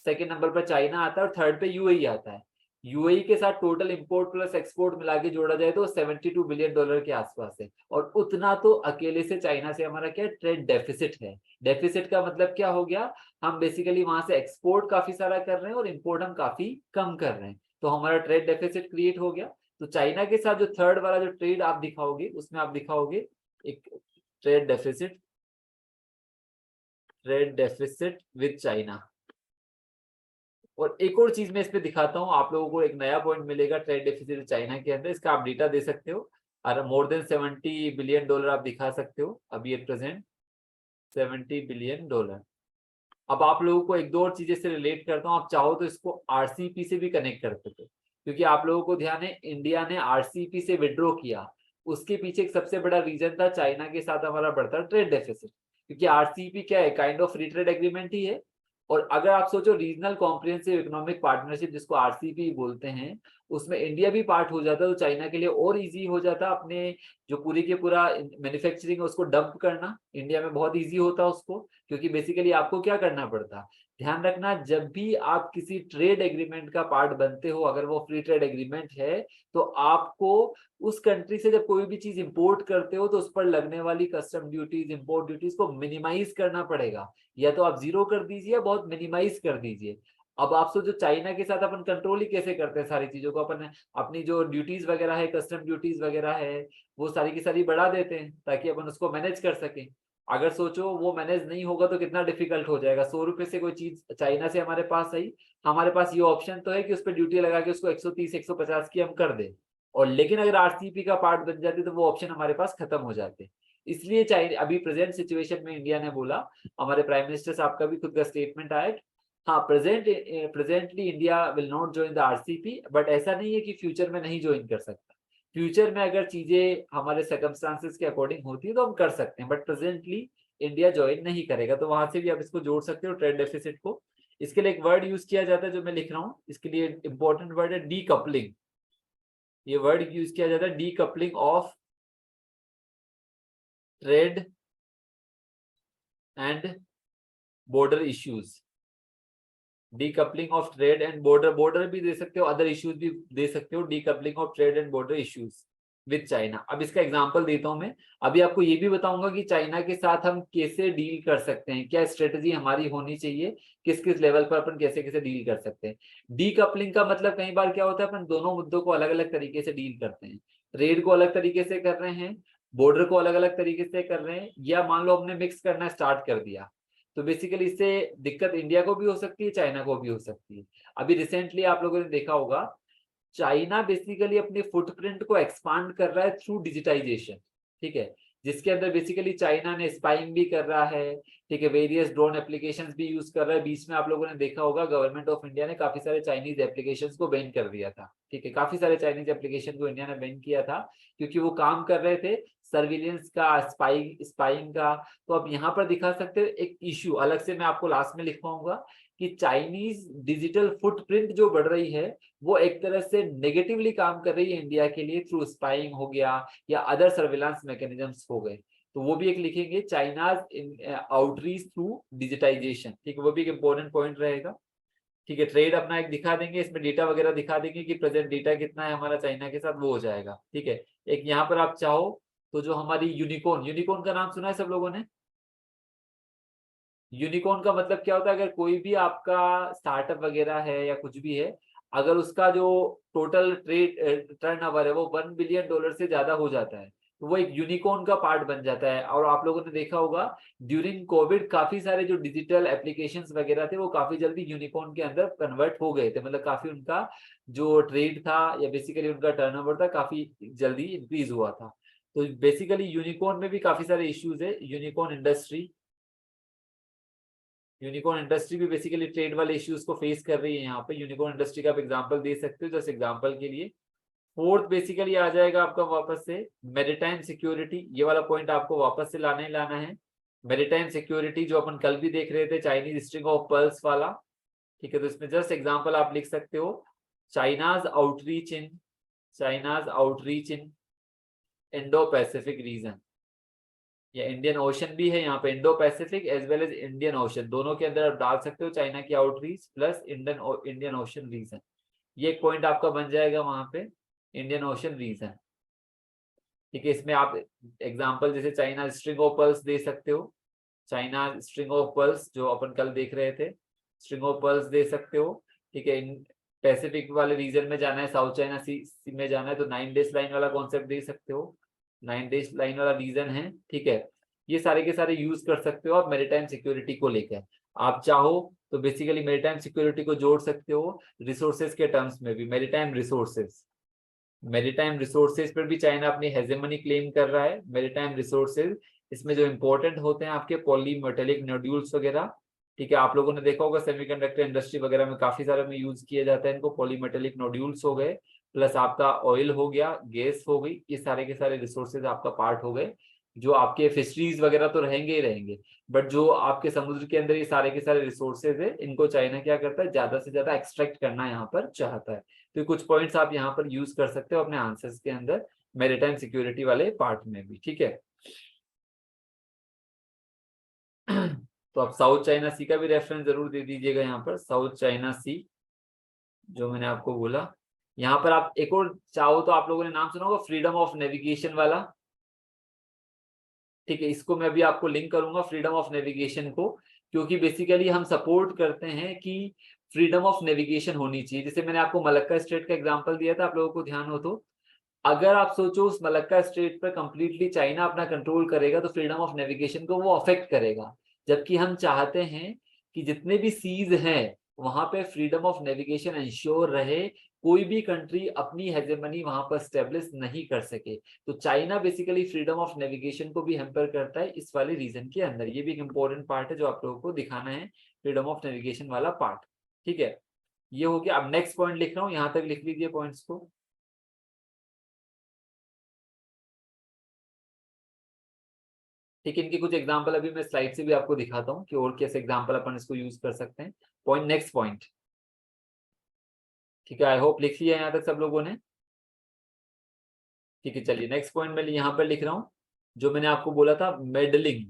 सेकेंड नंबर पर चाइना आता है और थर्ड पे यूएई आता है। यूएई के साथ टोटल इंपोर्ट प्लस एक्सपोर्ट मिला के जोड़ा जाए तो $72 बिलियन के आसपास है, और उतना तो अकेले से चाइना से हमारा क्या ट्रेड डेफिसिट है। डेफिसिट का मतलब क्या हो गया, हम बेसिकली वहां से एक्सपोर्ट काफी सारा कर रहे हैं और इंपोर्ट हम काफी कम कर रहे हैं, तो हमारा ट्रेड डेफिसिट क्रिएट हो गया। तो चाइना के साथ जो थर्ड वाला जो ट्रेड आप दिखाओगे उसमें आप दिखाओगे एक trade deficit, trade deficit with China. और एक और चीज मैं इस पे दिखाता हूँ, आप लोगों को एक नया पॉइंट मिलेगा ट्रेड डेफिसिट चाइना के अंदर, इसका आप डेटा दे सकते हो। और मोर देन $70 बिलियन आप दिखा सकते हो अभी एट प्रेजेंट, $70 बिलियन। अब आप लोगों को एक दो और चीजें से रिलेट करता हूँ, आप चाहो तो इसको आरसीपी से भी कनेक्ट कर सकते हो, क्योंकि आप लोगों को ध्यान है इंडिया ने आरसीपी से विड्रॉ किया, उसके पीछे एक सबसे बड़ा रीजन था चाइना के साथ हमारा बढ़ता ट्रेड डेफिसिट। क्योंकि आरसीपी क्या है, kind of free trade agreement ही है। और अगर आप सोचो रीजनल कॉम्प्रिहेंसिव इकोनॉमिक पार्टनरशिप जिसको आरसीपी बोलते हैं, उसमें इंडिया भी पार्ट हो जाता तो चाइना के लिए और इजी हो जाता अपने जो पूरी के पूरा मैन्युफैक्चरिंग है उसको डंप करना इंडिया में, बहुत इजी होता उसको। क्योंकि बेसिकली आपको क्या करना पड़ता, ध्यान रखना, जब भी आप किसी ट्रेड एग्रीमेंट का पार्ट बनते हो, अगर वो फ्री ट्रेड एग्रीमेंट है, तो आपको उस कंट्री से जब कोई भी चीज इंपोर्ट करते हो तो उस पर लगने वाली कस्टम ड्यूटीज, इंपोर्ट ड्यूटीज को मिनिमाइज करना पड़ेगा, या तो आप जीरो कर दीजिए या बहुत मिनिमाइज कर दीजिए। अब आप सोचो चाइना के साथ अपन कंट्रोल ही कैसे करते हैं सारी चीजों को, अपन अपनी जो ड्यूटीज वगैरह है, कस्टम ड्यूटीज वगैरह है, वो सारी की सारी बढ़ा देते हैं ताकि अपन उसको मैनेज कर सकें। अगर सोचो वो मैनेज नहीं होगा तो कितना डिफिकल्ट हो जाएगा। 100 रुपए से कोई चीज चाइना से हमारे पास आई, हमारे पास ये ऑप्शन तो है कि उस पर ड्यूटी लगा के उसको 130 150 की हम कर दे, और लेकिन अगर आरसीपी का पार्ट बन जाते तो वो ऑप्शन हमारे पास खत्म हो जाते। इसलिए चाइना अभी प्रेजेंट सिचुएशन में इंडिया ने बोला, हमारे प्राइम मिनिस्टर साहब का भी खुद का स्टेटमेंट आया, हाँ presently India will not join the RCP, but ऐसा नहीं है कि फ्यूचर में नहीं ज्वाइन कर सकता। फ्यूचर में अगर चीजें हमारे सर्कमस्टांसेस के अकॉर्डिंग होती है तो हम कर सकते हैं, बट प्रेजेंटली इंडिया ज्वाइन नहीं करेगा। तो वहां से भी आप इसको जोड़ सकते हो ट्रेड डेफिसिट को। इसके लिए एक वर्ड यूज किया जाता है जो मैं लिख रहा हूँ, इसके लिए इंपॉर्टेंट वर्ड है डीकपलिंग। ये वर्ड यूज किया जाता है decoupling of trade and border issues. Decoupling of trade and border, border भी दे सकते हो, अदर इश्यूज भी दे सकते हो, decoupling of trade and border issues with China. अब इसका एग्जांपल देता हूं मैं। अभी आपको ये भी बताऊंगा कि चाइना के साथ हम कैसे डील कर सकते हैं, क्या स्ट्रेटजी हमारी होनी चाहिए, किस किस लेवल पर अपन कैसे कैसे डील कर सकते हैं। डीकपलिंग का मतलब कई बार क्या होता है, अपन दोनों मुद्दों को अलग अलग तरीके से डील करते हैं। ट्रेड को अलग तरीके से कर रहे हैं, बॉर्डर को अलग अलग तरीके से कर रहे हैं, या मान लो हमने मिक्स करना स्टार्ट कर दिया, तो बेसिकली इससे दिक्कत इंडिया को भी हो सकती है, चाइना को भी हो सकती है। अभी रिसेंटली आप लोगों ने देखा होगा, चाइना बेसिकली अपने फुटप्रिंट को एक्सपांड कर रहा है थ्रू डिजिटाइजेशन। ठीक है, जिसके अंदर बेसिकली चाइना ने स्पाइंग भी कर रहा है, ठीक है, वेरियस ड्रोन एप्लीकेशंस भी यूज कर रहा है। बीच में आप लोगों ने देखा होगा गवर्नमेंट ऑफ इंडिया ने काफी सारे चाइनीज एप्लीकेशंस को बैन कर दिया था। ठीक है, काफी सारे चाइनीज एप्लीकेशन को इंडिया ने बैन किया था क्योंकि वो काम कर रहे थे सर्विलियंस का, स्पाइंग का। तो अब यहाँ पर दिखा सकते हो एक इश्यू अलग से मैं आपको लास्ट में लिख पाऊंगा कि चाइनीज डिजिटल फुटप्रिंट जो बढ़ रही है वो एक तरह से नेगेटिवली काम कर रही है इंडिया के लिए, थ्रू स्पाइंग हो गया या अदर सर्विलांस मैकेनिज्म्स हो गए। तो वो भी एक लिखेंगे, चाइनाज आउटरीच थ्रू डिजिटाइजेशन। ठीक है, वो भी एक इंपॉर्टेंट पॉइंट रहेगा। ठीक है, ट्रेड अपना एक दिखा देंगे, इसमें डेटा वगैरह दिखा देंगे कि प्रेजेंट डेटा कितना है हमारा चाइना के साथ, वो हो जाएगा। ठीक है, एक यहाँ पर आप चाहो तो जो हमारी यूनिकॉर्न, यूनिकॉर्न का नाम सुना है सब लोगों ने? यूनिकॉर्न का मतलब क्या होता है, अगर कोई भी आपका स्टार्टअप वगैरह है या कुछ भी है, अगर उसका जो टोटल ट्रेड टर्नओवर है वो $1 बिलियन से ज्यादा हो जाता है तो वो एक यूनिकॉर्न का पार्ट बन जाता है। और आप लोगों ने देखा होगा ड्यूरिंग कोविड काफी सारे जो डिजिटल एप्लीकेशंस वगैरह थे वो काफी जल्दी यूनिकॉर्न के अंदर कन्वर्ट हो गए थे, मतलब काफी उनका जो ट्रेड था या बेसिकली उनका टर्नओवर था काफी जल्दी इंक्रीज हुआ था। तो बेसिकली यूनिकॉर्न में भी काफी सारे इश्यूज है। यूनिकॉर्न इंडस्ट्री भी बेसिकली ट्रेड वाले इश्यूज को फेस कर रही है। यहाँ पे यूनिकॉर्न इंडस्ट्री का आप एग्जांपल दे सकते हो जस्ट एग्जांपल के लिए। फोर्थ बेसिकली आ जाएगा आपका वापस से मैरीटाइम सिक्योरिटी, ये वाला पॉइंट आपको वापस से लाना ही लाना है। मैरीटाइम सिक्योरिटी जो अपन कल भी देख रहे थे चाइनीज स्ट्रिंग ऑफ पर्ल्स वाला, ठीक है। तो इसमें जस्ट एग्जांपल आप लिख सकते हो China's outreach in Indo Pacific region, या इंडियन ओशन भी है यहाँ पे, Indo Pacific as well as Indian Ocean, दोनों के अंदर आप डाल सकते हो चाइना की outreach plus Indian Ocean region. ये एक पॉइंट आपका बन जाएगा वहां पे, इंडियन ओशन रीजन, ठीक है। इसमें आप एग्जांपल जैसे चाइना स्ट्रिंग ऑफ पर्ल्स दे सकते हो, चाइना स्ट्रिंग ऑफ पर्ल्स जो अपन कल देख रहे थे, स्ट्रिंग ऑफ पर्ल्स दे सकते हो, ठीक है। इन पैसिफिक वाले रीजन में जाना है, साउथ चाइना सी में जाना है तो 9 डेज लाइन वाला कॉन्सेप्ट दे सकते हो, 9 डेज लाइन वाला रीजन है, ठीक है। ये सारे के सारे यूज कर सकते हो आप मैरीटाइम सिक्योरिटी को लेकर। आप चाहो तो बेसिकली मैरीटाइम सिक्योरिटी को जोड़ सकते हो रिसोर्सेज के टर्म्स में भी। मैरीटाइम रिसोर्सेज पर भी चाइना अपनी हेजेमनी क्लेम कर रहा है। मैरीटाइम रिसोर्सेज इसमें जो इंपॉर्टेंट होते हैं आपके पॉलीमेटेलिक नोड्यूल्स वगैरह, ठीक है। आप लोगों ने देखा होगा सेमीकंडक्टर इंडस्ट्री वगैरह में काफी सारे में यूज किया जाता है इनको। पॉलीमेटेलिक नोड्यूल्स हो गए प्लस आपका ऑयल हो गया, गैस हो गई, ये सारे के सारे रिसोर्सेज आपका पार्ट हो गए। जो आपके फिशरीज वगैरह तो रहेंगे ही रहेंगे, बट जो आपके समुद्र के अंदर ये सारे के सारे रिसोर्सेज है इनको चाइना क्या करता है, ज्यादा से ज्यादा एक्सट्रैक्ट करना यहाँ पर चाहता है। तो कुछ पॉइंट्स आप यहाँ पर यूज कर सकते हो अपने आंसर्स के अंदर मैरीटाइम सिक्योरिटी वाले पार्ट में भी, ठीक है। तो आप साउथ चाइना सी का भी रेफरेंस जरूर दे दीजिएगा यहाँ पर, साउथ चाइना सी जो मैंने आपको बोला। यहाँ पर आप एक और चाहो तो आप लोगों ने नाम सुना होगा फ्रीडम ऑफ नेविगेशन वाला, ठीक है। इसको मैं भी आपको लिंक करूंगा फ्रीडम ऑफ नेविगेशन को, क्योंकि बेसिकली हम सपोर्ट करते हैं कि फ्रीडम ऑफ नेविगेशन होनी चाहिए। जैसे मैंने आपको मलक्का स्ट्रेट का एग्जांपल दिया था, आप लोगों को ध्यान हो तो, अगर आप सोचो उस मलक्का स्ट्रेट पर कंप्लीटली चाइना अपना कंट्रोल करेगा तो फ्रीडम ऑफ नेविगेशन को वो अफेक्ट करेगा। जबकि हम चाहते हैं कि जितने भी सीज हैं वहां पे फ्रीडम ऑफ नेविगेशन इंश्योर रहे, कोई भी कंट्री अपनी हेजेमनी वहां पर स्टेब्लिश नहीं कर सके। तो China basically freedom of navigation को भी हैम्पर करता है इस वाले रीजन के अंदर। ये भी एक इंपॉर्टेंट पार्ट है जो आप लोगों को दिखाना है, फ्रीडम ऑफ नेविगेशन वाला पार्ट, ठीक है। ये हो गया। अब नेक्स्ट पॉइंट लिख रहा हूँ, यहां तक लिख लीजिए पॉइंट्स को। ठीक है, इनके कुछ एग्जांपल अभी मैं स्लाइड से भी आपको दिखाता हूँ कि और कैसे एग्जांपल अपन इसको यूज कर सकते हैं। पॉइंट, नेक्स्ट पॉइंट, ठीक है। आई होप लिख लिया यहाँ तक सब लोगों ने, ठीक है। चलिए नेक्स्ट पॉइंट मैं यहाँ पर लिख रहा हूँ, जो मैंने आपको बोला था मेडलिंग,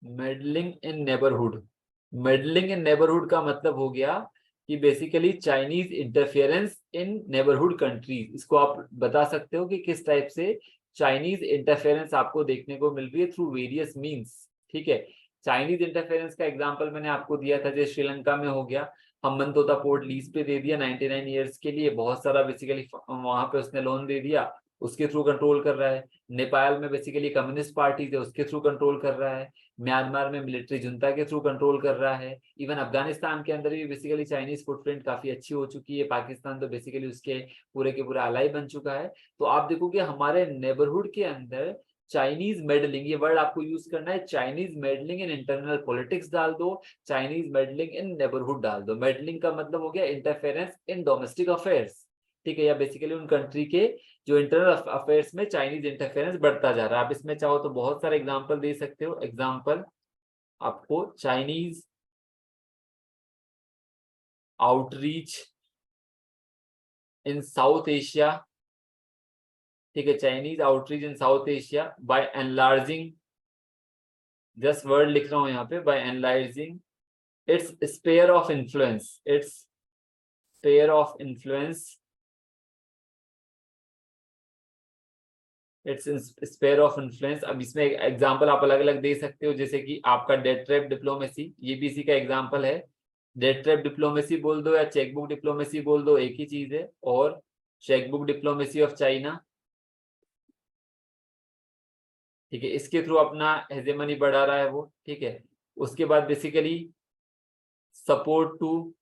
मेडलिंग इन नेबरहुड। मेडलिंग इन नेबरहुड का मतलब हो गया कि बेसिकली चाइनीज इंटरफेरेंस इन नेबरहुड कंट्रीज। इसको आप बता सकते हो कि किस टाइप से चाइनीज इंटरफेरेंस आपको देखने को मिल रही है थ्रू वेरियस मीन्स, ठीक है। चाइनीज इंटरफेरेंस का एग्जांपल मैंने आपको दिया था, जैसे श्रीलंका में हो गया, हम्बनतोता पोर्ट लीज पे दे दिया 99 ईयर्स के लिए, बहुत सारा बेसिकली वहां पे उसने लोन दे दिया, उसके थ्रू कंट्रोल कर रहा है। नेपाल में बेसिकली कम्युनिस्ट पार्टी थे, उसके थ्रू कंट्रोल कर रहा है। म्यांमार में मिलिट्री जुंता के थ्रू कंट्रोल कर रहा है। इवन अफगानिस्तान के अंदर भी बेसिकली चाइनीज फुटप्रिंट काफी अच्छी हो चुकी है। पाकिस्तान तो बेसिकली उसके पूरे के पूरा अलाई बन चुका है। तो आप देखोगे हमारे नेबरहुड के अंदर चाइनीज मेडलिंग, ये वर्ड आपको यूज करना है, Chinese meddling in internal politics डाल दो, चाइनीज मेडलिंग इन नेबरहुड डाल दो। मेडलिंग का मतलब हो गया इंटरफेरेंस इन डोमेस्टिक अफेयर्स, ठीक है, या बेसिकली उन कंट्री के जो इंटरनल अफेयर्स में चाइनीज इंटरफेरेंस बढ़ता जा रहा है। आप इसमें चाहो तो बहुत सारे एग्जांपल दे सकते हो। एग्जांपल आपको Chinese outreach in South Asia, ठीक है, Chinese outreach in South Asia by enlarging, just word लिख रहा हूं यहाँ पे, by enlarging its sphere of influence, its sphere of influence, its sphere of influence. अब इसमें एग्जांपल आप अलग अलग दे सकते हो, जैसे कि आपका डेट ट्रैप डिप्लोमेसी, ये भी इसी का एग्जांपल है। डेट ट्रैप डिप्लोमेसी बोल दो या चेकबुक डिप्लोमेसी बोल दो, एक ही चीज है। और चेकबुक डिप्लोमेसी ऑफ चाइना, ठीक है, इसके थ्रू अपना हेजेमनी बढ़ा रहा है वो, ठीक है। उसके बाद basically support to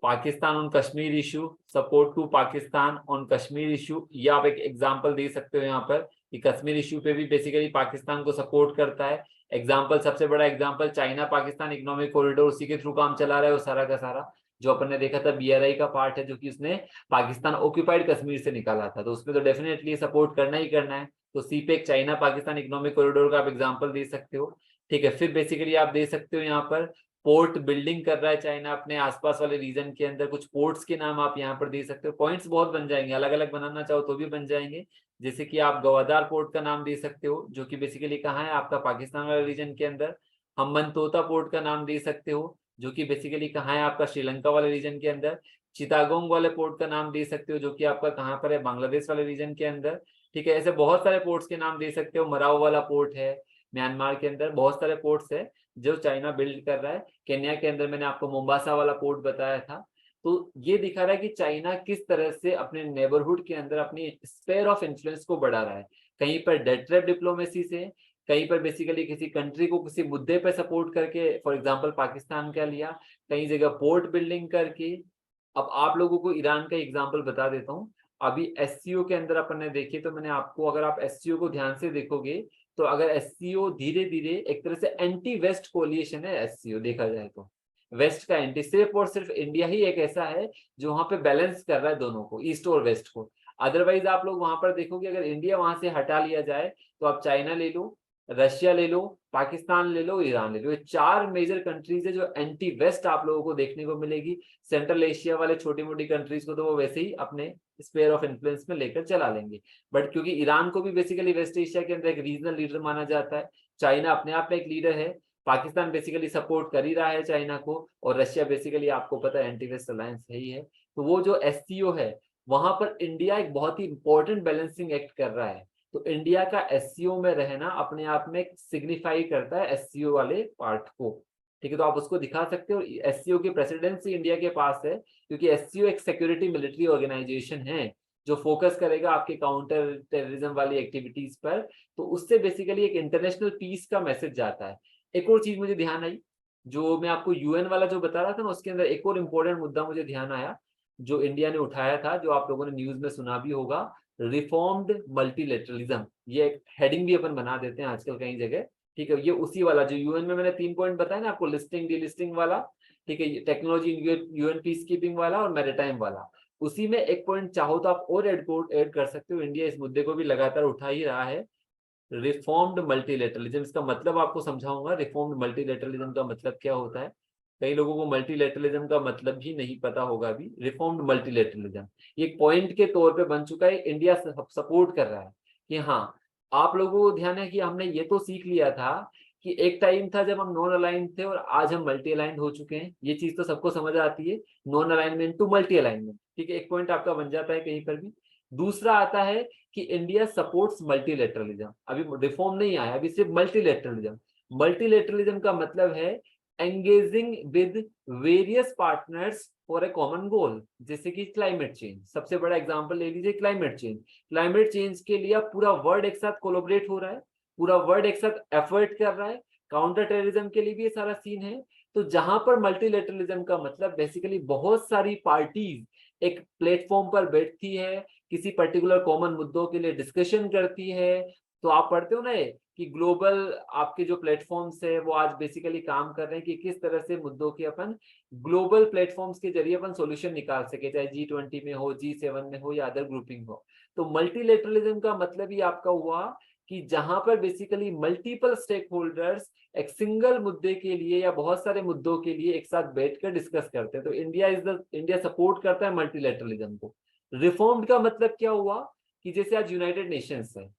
Pakistan on Kashmir issue, support to Pakistan on Kashmir issue, ये आप एक एग्जांपल दे सकते हो यहाँ पर कि कश्मीर इशू पे भी बेसिकली पाकिस्तान को सपोर्ट करता है। एग्जांपल, सबसे बड़ा example China Pakistan economic corridor, उसी के थ्रू काम चला रहा है वो सारा का सारा, जो अपन ने देखा था BRI का पार्ट है, जो कि उसने पाकिस्तान ऑक्यूपाइड कश्मीर से निकाला था, तो उसमें तो डेफिनेटली सपोर्ट करना ही करना है। तो CPEC China Pakistan economic corridor का आप एग्जाम्पल दे सकते हो, ठीक है। फिर बेसिकली आप दे सकते हो यहाँ पर पोर्ट बिल्डिंग कर रहा है चाइना अपने आसपास वाले रीजन के अंदर, कुछ पोर्ट्स के नाम आप यहाँ पर दे सकते हो। पॉइंट्स बहुत बन जाएंगे, अलग अलग बनाना चाहो तो भी बन जाएंगे। जैसे कि आप गवादार पोर्ट का नाम दे सकते हो, जो कि बेसिकली कहाँ है, आपका पाकिस्तान वाले रीजन के अंदर। हम्बनतोता पोर्ट का नाम दे सकते हो, जो कि बेसिकली कहाँ है, आपका श्रीलंका वाले रीजन के अंदर। चिटागोंग वाले पोर्ट का नाम दे सकते हो, जो कि आपका कहाँ पर है, बांग्लादेश वाले रीजन के अंदर, ठीक है। ऐसे बहुत सारे पोर्ट्स के नाम दे सकते हो। मराव वाला पोर्ट है म्यांमार के अंदर, बहुत सारे पोर्ट्स है जो चाइना बिल्ड कर रहा है। केन्या के अंदर मैंने आपको मोम्बासा वाला पोर्ट बताया था। तो ये दिखा रहा है कि चाइना किस तरह से अपने नेबरहुड के अंदर अपनी स्फीयर ऑफ इन्फ्लुएंस को बढ़ा रहा है, कहीं पर डेट ट्रैप डिप्लोमेसी से, कहीं पर बेसिकली किसी कंट्री को किसी मुद्दे पर सपोर्ट करके, फॉर एग्जांपल पाकिस्तान का लिया, कहीं जगह पोर्ट बिल्डिंग करके। अब आप लोगों को ईरान का एग्जांपल बता देता हूँ। अभी एससीओ के अंदर अपन ने देखे, तो मैंने आपको, अगर आप एससीओ को ध्यान से देखोगे, तो अगर एससीओ धीरे धीरे एक तरह से एंटी वेस्ट कोलिएशन है, एससीओ देखा जाए तो वेस्ट का एंटी, सिर्फ और सिर्फ इंडिया ही एक ऐसा है जो वहां पे बैलेंस कर रहा है दोनों को, ईस्ट और वेस्ट को। अदरवाइज आप लोग वहां पर देखोगे, अगर इंडिया वहां से हटा लिया जाए, तो आप चाइना ले लो, रशिया ले लो, पाकिस्तान ले लो, ईरान ले लो, ये चार मेजर कंट्रीज है जो एंटी वेस्ट आप लोगों को देखने को मिलेगी। सेंट्रल एशिया वाले छोटी मोटी कंट्रीज को तो वो वैसे ही अपने स्पेयर ऑफ इन्फ्लुएंस में लेकर चला लेंगे, बट क्योंकि ईरान को भी बेसिकली वेस्ट एशिया के अंदर एक रीजनल लीडर माना जाता है, चाइना अपने आप में एक लीडर है, पाकिस्तान बेसिकली सपोर्ट कर ही रहा है चाइना को, और रशिया बेसिकली आपको पता है एंटी वेस्ट अलायंस है ही है। तो वो जो एससीओ है, वहां पर इंडिया एक बहुत ही इंपॉर्टेंट बैलेंसिंग एक्ट कर रहा है। तो इंडिया का एससीओ में रहना अपने आप में सिग्निफाई करता है एससीओ वाले पार्ट को, ठीक है। तो आप उसको दिखा सकते हो, एससीओ की प्रेसिडेंसी इंडिया के पास है, क्योंकि एससीओ एक सिक्योरिटी मिलिट्री ऑर्गेनाइजेशन है जो फोकस करेगा आपके काउंटर टेररिज्म वाली एक्टिविटीज पर। तो उससे बेसिकली एक इंटरनेशनल पीस का मैसेज जाता है। एक और चीज मुझे ध्यान आई, जो मैं आपको यूएन वाला जो बता रहा था ना, उसके अंदर एक और इम्पोर्टेंट मुद्दा मुझे ध्यान आया, जो इंडिया ने उठाया था, जो आप लोगों ने न्यूज में सुना भी होगा, रिफॉर्म्ड मल्टीलेटरलिज्म। ये एक हेडिंग भी अपन बना देते हैं आजकल कई जगह, ठीक है। ये उसी वाला जो यूएन में मैंने 3 पॉइंट बताया ना आपको, लिस्टिंग डीलिस्टिंग वाला, ठीक है, टेक्नोलॉजी यूएन पीस कीपिंग वाला और मैरिटाइम वाला, उसी में एक पॉइंट चाहो तो आप और ऐड कर सकते हो। इंडिया इस मुद्दे को भी लगातार उठा ही रहा है, रिफॉर्म्ड मल्टीलेटरलिज्म। इसका मतलब आपको समझाऊंगा, रिफॉर्म्ड मल्टीलेटरलिज्म का मतलब क्या होता है। कई लोगों को मल्टीलेटरलिज्म का मतलब भी नहीं पता होगा अभी। रिफॉर्म्ड मल्टीलेटरलिज्म ये एक पॉइंट के तौर पे बन चुका है, इंडिया सपोर्ट कर रहा है कि हाँ, आप लोगों को ध्यान है कि हमने ये तो सीख लिया था कि एक टाइम था जब हम नॉन अलाइंड थे और आज हम मल्टी अलाइंड हो चुके हैं, ये चीज तो सबको समझ आती है, non alignment to multi alignment, ठीक है, एक पॉइंट आपका बन जाता है कहीं पर भी। दूसरा आता है कि इंडिया सपोर्ट्स मल्टीलेटरलिज्म, अभी रिफॉर्म नहीं आया, अभी सिर्फ मल्टीलेटरलिज्म। मल्टीलेटरलिज्म का मतलब है engaging with various partners for a common goal, जैसे कि क्लाइमेट चेंज, सबसे बड़ा एग्जांपल ले लीजिए क्लाइमेट चेंज। क्लाइमेट चेंज के लिए पूरा वर्ल्ड एक साथ कोलैबोरेट हो रहा है, पूरा वर्ल्ड एक साथ एफर्ट कर रहा है। काउंटर टेररिज्म के लिए भी ये सारा सीन है। तो जहां पर मल्टीलेटरलिज्म का मतलब बेसिकली बहुत सारी पार्टीज एक प्लेटफॉर्म पर बैठती है, किसी पर्टिकुलर कॉमन मुद्दों के लिए डिस्कशन करती है। तो आप पढ़ते हो ना कि ग्लोबल आपके जो प्लेटफॉर्म्स है वो आज बेसिकली काम कर रहे हैं कि किस तरह से मुद्दों के अपन ग्लोबल प्लेटफॉर्म्स के जरिए अपन सॉल्यूशन निकाल सके, चाहे G20 में हो, G7 में हो या अदर ग्रुपिंग हो। तो मल्टीलेटरलिज्म का मतलब ही आपका हुआ कि जहां पर बेसिकली मल्टीपल स्टेक होल्डर्स एक सिंगल मुद्दे के लिए या बहुत सारे मुद्दों के लिए एक साथ बैठकर डिस्कस करते हैं। तो इंडिया सपोर्ट करता है मल्टीलेटरलिज्म को। रिफॉर्म्ड का मतलब क्या हुआ कि जैसे आज यूनाइटेड नेशंस है,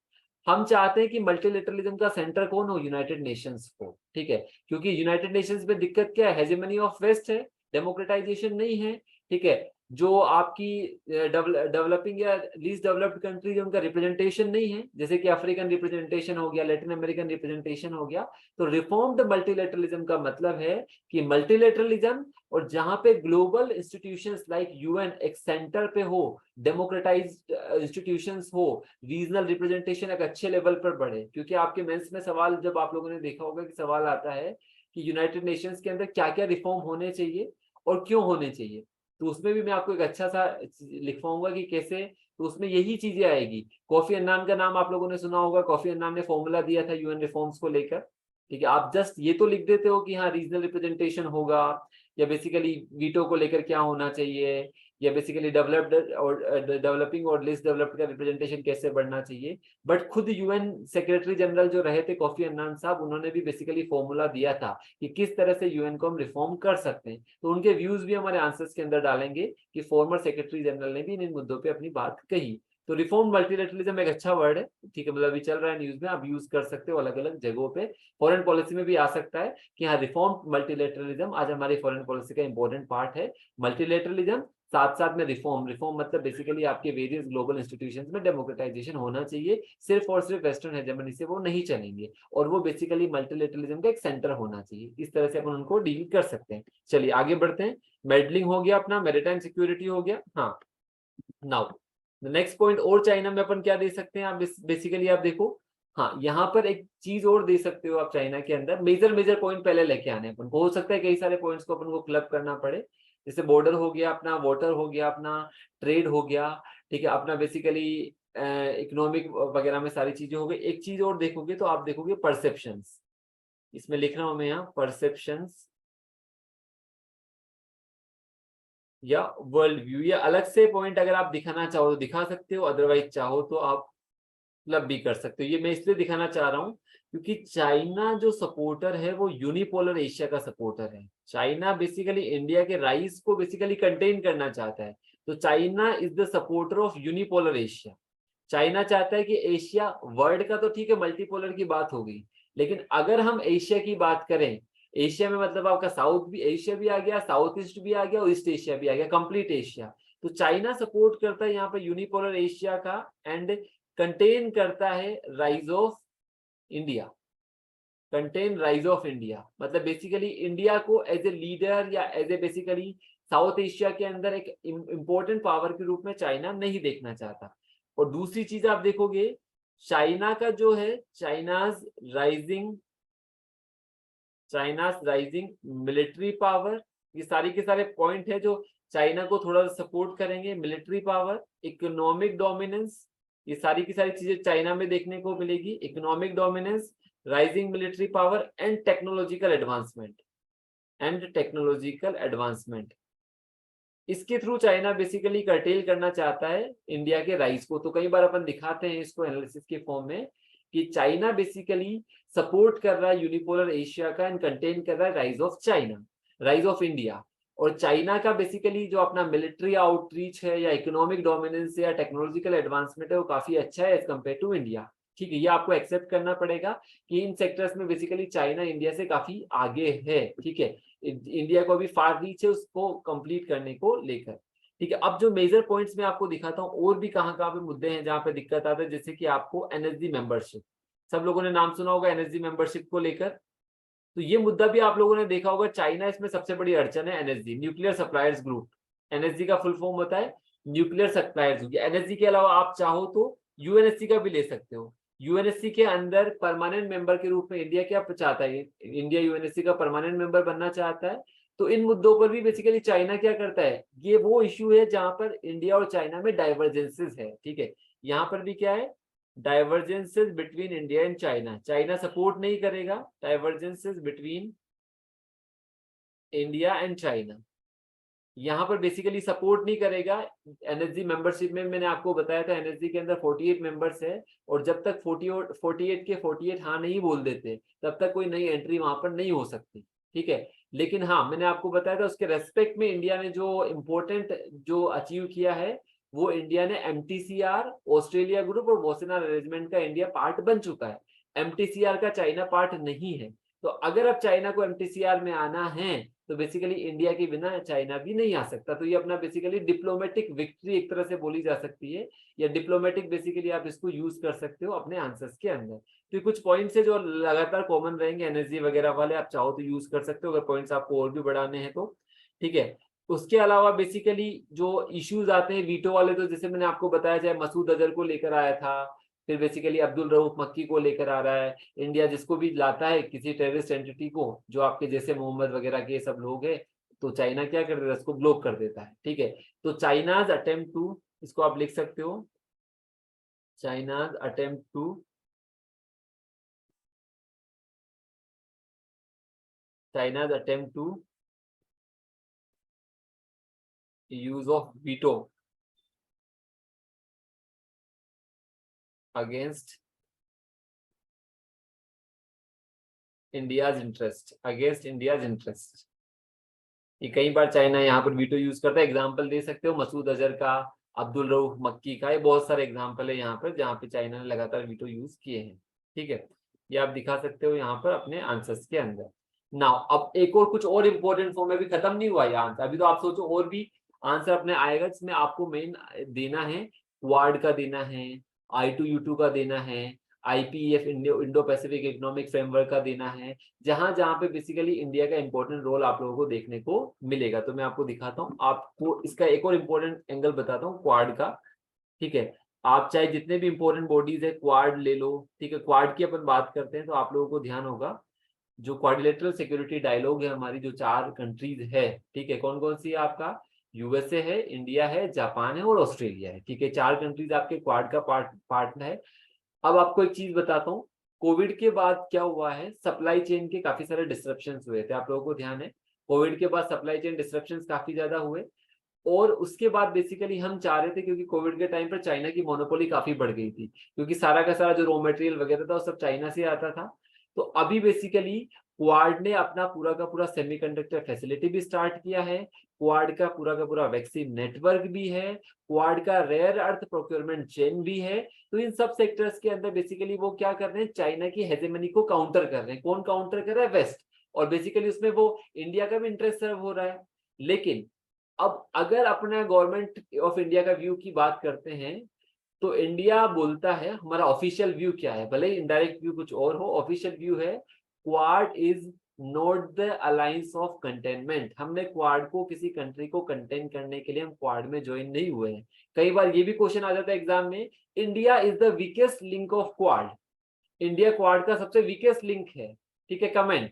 हम चाहते हैं कि मल्टीलेटरलिज्म का सेंटर कौन हो, यूनाइटेड नेशंस को, ठीक है, क्योंकि यूनाइटेड नेशंस में दिक्कत क्या है, हेजेमनी ऑफ वेस्ट है, डेमोक्रेटाइजेशन नहीं है, ठीक है। जो आपकी डेवलपिंग या लीस्ट डेवलप्ड कंट्री उनका रिप्रेजेंटेशन नहीं है, जैसे कि अफ्रीकन रिप्रेजेंटेशन हो गया, लैटिन अमेरिकन रिप्रेजेंटेशन हो गया, तो रिफॉर्म्ड मल्टीलेटरलिज्म का मतलब है कि मल्टीलेटरलिज्म और जहां पे ग्लोबल इंस्टीट्यूशंस लाइक यूएन एक सेंटर पे हो, डेमोक्रेटाइज्ड इंस्टीट्यूशंस हो, रीजनल रिप्रेजेंटेशन एक अच्छे लेवल पर बढ़े। क्योंकि आपके मेंस में सवाल, जब आप लोगों ने देखा होगा कि सवाल आता है कि यूनाइटेड नेशंस के अंदर क्या क्या रिफॉर्म होने चाहिए और क्यों होने चाहिए, तो उसमें भी मैं आपको एक अच्छा सा लिखवाऊंगा कि कैसे, तो उसमें यही चीजें आएगी। कॉफी अन्नान का नाम आप लोगों ने सुना होगा, कॉफी अन्नान ने फॉर्मूला दिया था यूएन रिफॉर्म्स को लेकर। ठीक है, आप जस्ट ये तो लिख देते हो कि हाँ रीजनल रिप्रेजेंटेशन होगा, या बेसिकली वीटो को लेकर क्या होना चाहिए, या बेसिकली डेवलप्ड और डेवलपिंग और लिस्ट डेवलप्ड का रिप्रेजेंटेशन कैसे बढ़ना चाहिए। बट खुद यूएन सेक्रेटरी जनरल जो रहे थे कॉफी अन्नान साहब, उन्होंने भी बेसिकली फॉर्मूला दिया था कि किस तरह से यूएन को हम रिफॉर्म कर सकते हैं। तो उनके व्यूज भी हमारे आंसर्स के अंदर डालेंगे कि फॉर्मर सेक्रेटरी जनरल ने भी इन मुद्दों पे अपनी बात कही। तो रिफॉर्म मल्टीलेटरलिज्म एक अच्छा वर्ड है, ठीक है, मतलब अभी चल रहा है न्यूज में, आप यूज कर सकते हो अलग अलग जगहों पे। फॉरेन पॉलिसी में भी आ सकता है कि हाँ रिफॉर्म मल्टीलेटरलिज्म आज हमारी फॉरेन पॉलिसी का इंपॉर्टेंट पार्ट है। मल्टीलेटरलिज्म साथ साथ में रिफॉर्म, रिफॉर्म मतलब बेसिकली आपके वेरियस ग्लोबल इंस्टीट्यूशंस में डेमोक्रेटाइजेशन होना चाहिए, सिर्फ और सिर्फ वेस्टर्न हेजेमनी से वो नहीं चलेंगे, और वो बेसिकली मल्टीलेटरलिज्म का एक सेंटर होना चाहिए। इस तरह से अपन उनको डील कर सकते हैं। चलिए आगे बढ़ते हैं। मेडलिंग हो गया अपना, मैरिटाइम सिक्योरिटी हो गया। हाँ, नाउ नेक्स्ट पॉइंट, और चाइना में अपन क्या दे सकते हैं, आप बेसिकली आप देखो, हाँ यहाँ पर एक चीज और दे सकते हो आप चाइना के अंदर। मेजर मेजर पॉइंट पहले लेके आने अपन को, हो सकता है कई सारे पॉइंट्स को अपन को क्लब करना पड़े, जैसे बॉर्डर हो गया अपना, वाटर हो गया अपना, ट्रेड हो गया, ठीक है अपना, बेसिकली इकोनॉमिक वगैरह में सारी चीजें हो गई। एक चीज और देखोगे तो आप देखोगे परसेप्शंस, इसमें लिख रहा हूं मैं यहाँ परसेप्शंस या वर्ल्ड व्यू, या अलग से पॉइंट अगर आप दिखाना चाहो तो दिखा सकते हो, अदरवाइज चाहो तो आप क्लब भी कर सकते हो। ये मैं इसलिए दिखाना चाह रहा हूँ क्योंकि चाइना जो सपोर्टर है वो यूनिपोलर एशिया का सपोर्टर है। चाइना बेसिकली इंडिया के राइस को बेसिकली कंटेन करना चाहता है, तो China is the supporter of unipolar Asia. China चाहता है कि एशिया, वर्ल्ड का तो ठीक है मल्टीपोलर की बात होगी, लेकिन अगर हम एशिया की बात करें, एशिया में मतलब आपका साउथ भी एशिया भी आ गया, साउथ ईस्ट भी आ गया और ईस्ट एशिया भी आ गया, कंप्लीट एशिया। तो चाइना सपोर्ट करता है यहाँ पर यूनिपोलर एशिया का, एंड कंटेन करता है rise of India. Contain rise of India मतलब बेसिकली इंडिया को एज ए लीडर या as a basically South Asia के अंदर एक इंपॉर्टेंट पावर के रूप में चाइना नहीं देखना चाहता। और दूसरी चीज आप देखोगे, चाइना का जो है चाइनाज राइजिंग मिलिट्री पावर, ये सारी के सारे पॉइंट है जो चाइना को थोड़ा सपोर्ट करेंगे। मिलिट्री पावर, इकोनॉमिक डोमिनेंस, ये सारी की सारी चीजें चाइना में देखने को मिलेगी। Economic dominance, rising military power and technological advancement, इसके थ्रू चाइना बेसिकली कर्टेल करना चाहता है इंडिया के राइस को। तो कई बार अपन दिखाते हैं इसको एनालिसिस के फॉर्म में कि चाइना बेसिकली सपोर्ट कर रहा है यूनिपोलर एशिया का एंड कंटेन कर रहा है rise of China, rise of India. और चाइना का बेसिकली जो अपना मिलिट्री आउटरीच है या इकोनॉमिक डोमिनेंस या टेक्नोलॉजिकल एडवांसमेंट है वो काफी अच्छा है एज कम्पेयर टू इंडिया। ठीक है, ये आपको एक्सेप्ट करना पड़ेगा कि इन सेक्टर्स में बेसिकली चाइना इंडिया से काफी आगे है। ठीक है, इंडिया को भी फार रीच है उसको कंप्लीट करने को लेकर। ठीक है, अब जो मेजर पॉइंट्स मैं आपको दिखाता हूँ और भी कहाँ कहाँ पे मुद्दे हैं जहाँ पे दिक्कत आता है, जैसे कि आपको एनएसजी मेंबरशिप, सब लोगों ने नाम सुना होगा एनएसजी मेंबरशिप को लेकर। तो ये मुद्दा भी आप लोगों ने देखा होगा, चाइना इसमें सबसे बड़ी अड़चन है। NSG, nuclear suppliers group, NSG का फुल फॉर्म होता है न्यूक्लियर सप्लायर्स ग्रुप। एनएसजी के अलावा आप चाहो तो यूएनएससी का भी ले सकते हो। यूएनएससी के अंदर परमानेंट मेंबर के रूप में इंडिया क्या चाहता है, इंडिया यूएनएससी का परमानेंट मेंबर बनना चाहता है। तो इन मुद्दों पर भी बेसिकली चाइना क्या करता है, ये वो इश्यू है जहां पर इंडिया और चाइना में डाइवर्जेंसेस है। ठीक है, यहाँ पर भी क्या है, divergences between India and China, China support नहीं करेगा divergences between India and China, यहाँ पर बेसिकली सपोर्ट नहीं करेगा। एनएसजी मेंबरशिप में मैंने आपको बताया था एनएसजी के अंदर 48 मेंबर्स है, और जब तक 48 के 48 हाँ नहीं बोल देते तब तक कोई नई एंट्री वहां पर नहीं हो सकती। ठीक है, लेकिन हाँ मैंने आपको बताया था उसके रेस्पेक्ट में इंडिया ने जो इम्पोर्टेंट जो अचीव किया है, वो इंडिया ने एमटीसीआर, ऑस्ट्रेलिया ग्रुप और वोसेनार अरेंजमेंट का इंडिया पार्ट बन चुका है। एमटीसीआर का चाइना पार्ट नहीं है। तो अगर अब चाइना को एमटीसीआर में आना है तो बेसिकली इंडिया के बिना चाइना भी नहीं आ सकता। तो ये अपना बेसिकली डिप्लोमेटिक विक्ट्री एक तरह से बोली जा सकती है, या डिप्लोमेटिक बेसिकली आप इसको यूज कर सकते हो अपने आंसर्स के अंदर। तो कुछ पॉइंट्स है जो लगातार कॉमन रहेंगे, एनर्जी वगैरह वाले, आप चाहो तो यूज कर सकते हो अगर पॉइंट्स आपको और भी बढ़ाने हैं तो, ठीक है। उसके अलावा बेसिकली जो इश्यूज आते हैं वीटो वाले, तो जैसे मैंने आपको बताया, चाहे मसूद अजहर को लेकर आया था, फिर बेसिकली अब्दुल रऊफ मक्की को लेकर आ रहा है, इंडिया जिसको भी लाता है किसी टेररिस्ट एंटिटी को, जो आपके जैसे मोहम्मद वगैरह के सब लोग हैं, तो चाइना क्या कर देता है, उसको ब्लॉक कर देता है, ठीक है। तो चाइनाज अटेम्प्ट टू, इसको आप लिख सकते हो, China's attempt to China's attempt to use of veto against India's interest। ये कई बार चाइना यहाँ पर वीटो यूज करता है। एग्जांपल दे सकते हो मसूद अजहर का, अब्दुल रऊफ मक्की का, ये बहुत सारे एग्जांपल है यहाँ पर जहाँ पे चाइना ने लगातार वीटो यूज किए हैं, ठीक है। ये आप दिखा सकते हो यहाँ पर अपने आंसर्स के अंदर। नाउ अब एक और कुछ और इंपॉर्टेंट फॉर्म में भी खत्म नहीं हुआ ये आंसर, अभी तो आप सोचो और भी आंसर अपने आएगा, जिसमें आपको मेन देना है क्वाड का देना है, I2U2 का देना है, IPEF Indo Pacific economic framework का देना है, जहां जहां पे बेसिकली इंडिया का इंपॉर्टेंट रोल आप लोगों को देखने को मिलेगा। तो मैं आपको दिखाता हूँ, आपको इसका एक और इंपॉर्टेंट एंगल बताता हूँ क्वाड का, ठीक है। आप चाहे जितने भी इंपॉर्टेंट बॉडीज है क्वाड ले लो, ठीक है। क्वाड की अपन बात करते हैं तो आप लोगों को ध्यान होगा, जो क्वाड्रिलेटरल सिक्योरिटी डायलॉग है हमारी, जो 4 कंट्रीज है, ठीक है, कौन कौन सी है आपका, यूएसए है, इंडिया है, जापान है और ऑस्ट्रेलिया है, ठीक है। 4 कंट्रीज आपके क्वाड का पार्ट है। अब आपको एक चीज बताता हूँ, कोविड के बाद क्या हुआ है, सप्लाई चेन के काफी सारे डिस्ट्रप्शंस हुए थे, आप लोगों को ध्यान है। कोविड के बाद सप्लाई चेन डिस्ट्रप्शंस काफी ज्यादा हुए, और उसके बाद बेसिकली हम चाह रहे थे, क्योंकि कोविड के टाइम पर चाइना की मोनोपोली काफी बढ़ गई थी, क्योंकि सारा का सारा जो रॉ मटेरियल वगैरह था वो सब चाइना से आता था। तो अभी बेसिकली क्वाड ने अपना पूरा का पूरा सेमीकंडक्टर फैसिलिटी भी स्टार्ट किया है, क्वाड का पूरा वैक्सीन नेटवर्क भी है, क्वाड का रेयर अर्थ प्रोक्योरमेंट चेन भी है। तो इन सब सेक्टर्स के अंदर बेसिकली वो क्या कर रहे हैं, चाइना की हेजेमनी को काउंटर कर रहे हैं। कौन काउंटर कर रहा है, वेस्ट, और बेसिकली उसमें वो इंडिया का भी इंटरेस्ट सर्व हो रहा है। लेकिन अब अगर अपना गवर्नमेंट ऑफ इंडिया का व्यू की बात करते हैं, तो इंडिया बोलता है, हमारा ऑफिशियल व्यू क्या है, भले ही इनडायरेक्ट व्यू कुछ और हो, ऑफिशियल व्यू है quad is not the alliance of containment. हमने क्वाड को, किसी कंट्री को कंटेन करने के लिए हम क्वाड में ज्वाइन नहीं हुए हैं। कई बार ये भी क्वेश्चन आ जाता है एग्जाम में, India is the weakest link of quad, India quad का सबसे वीकेस्ट लिंक है, ठीक है, कमेंट,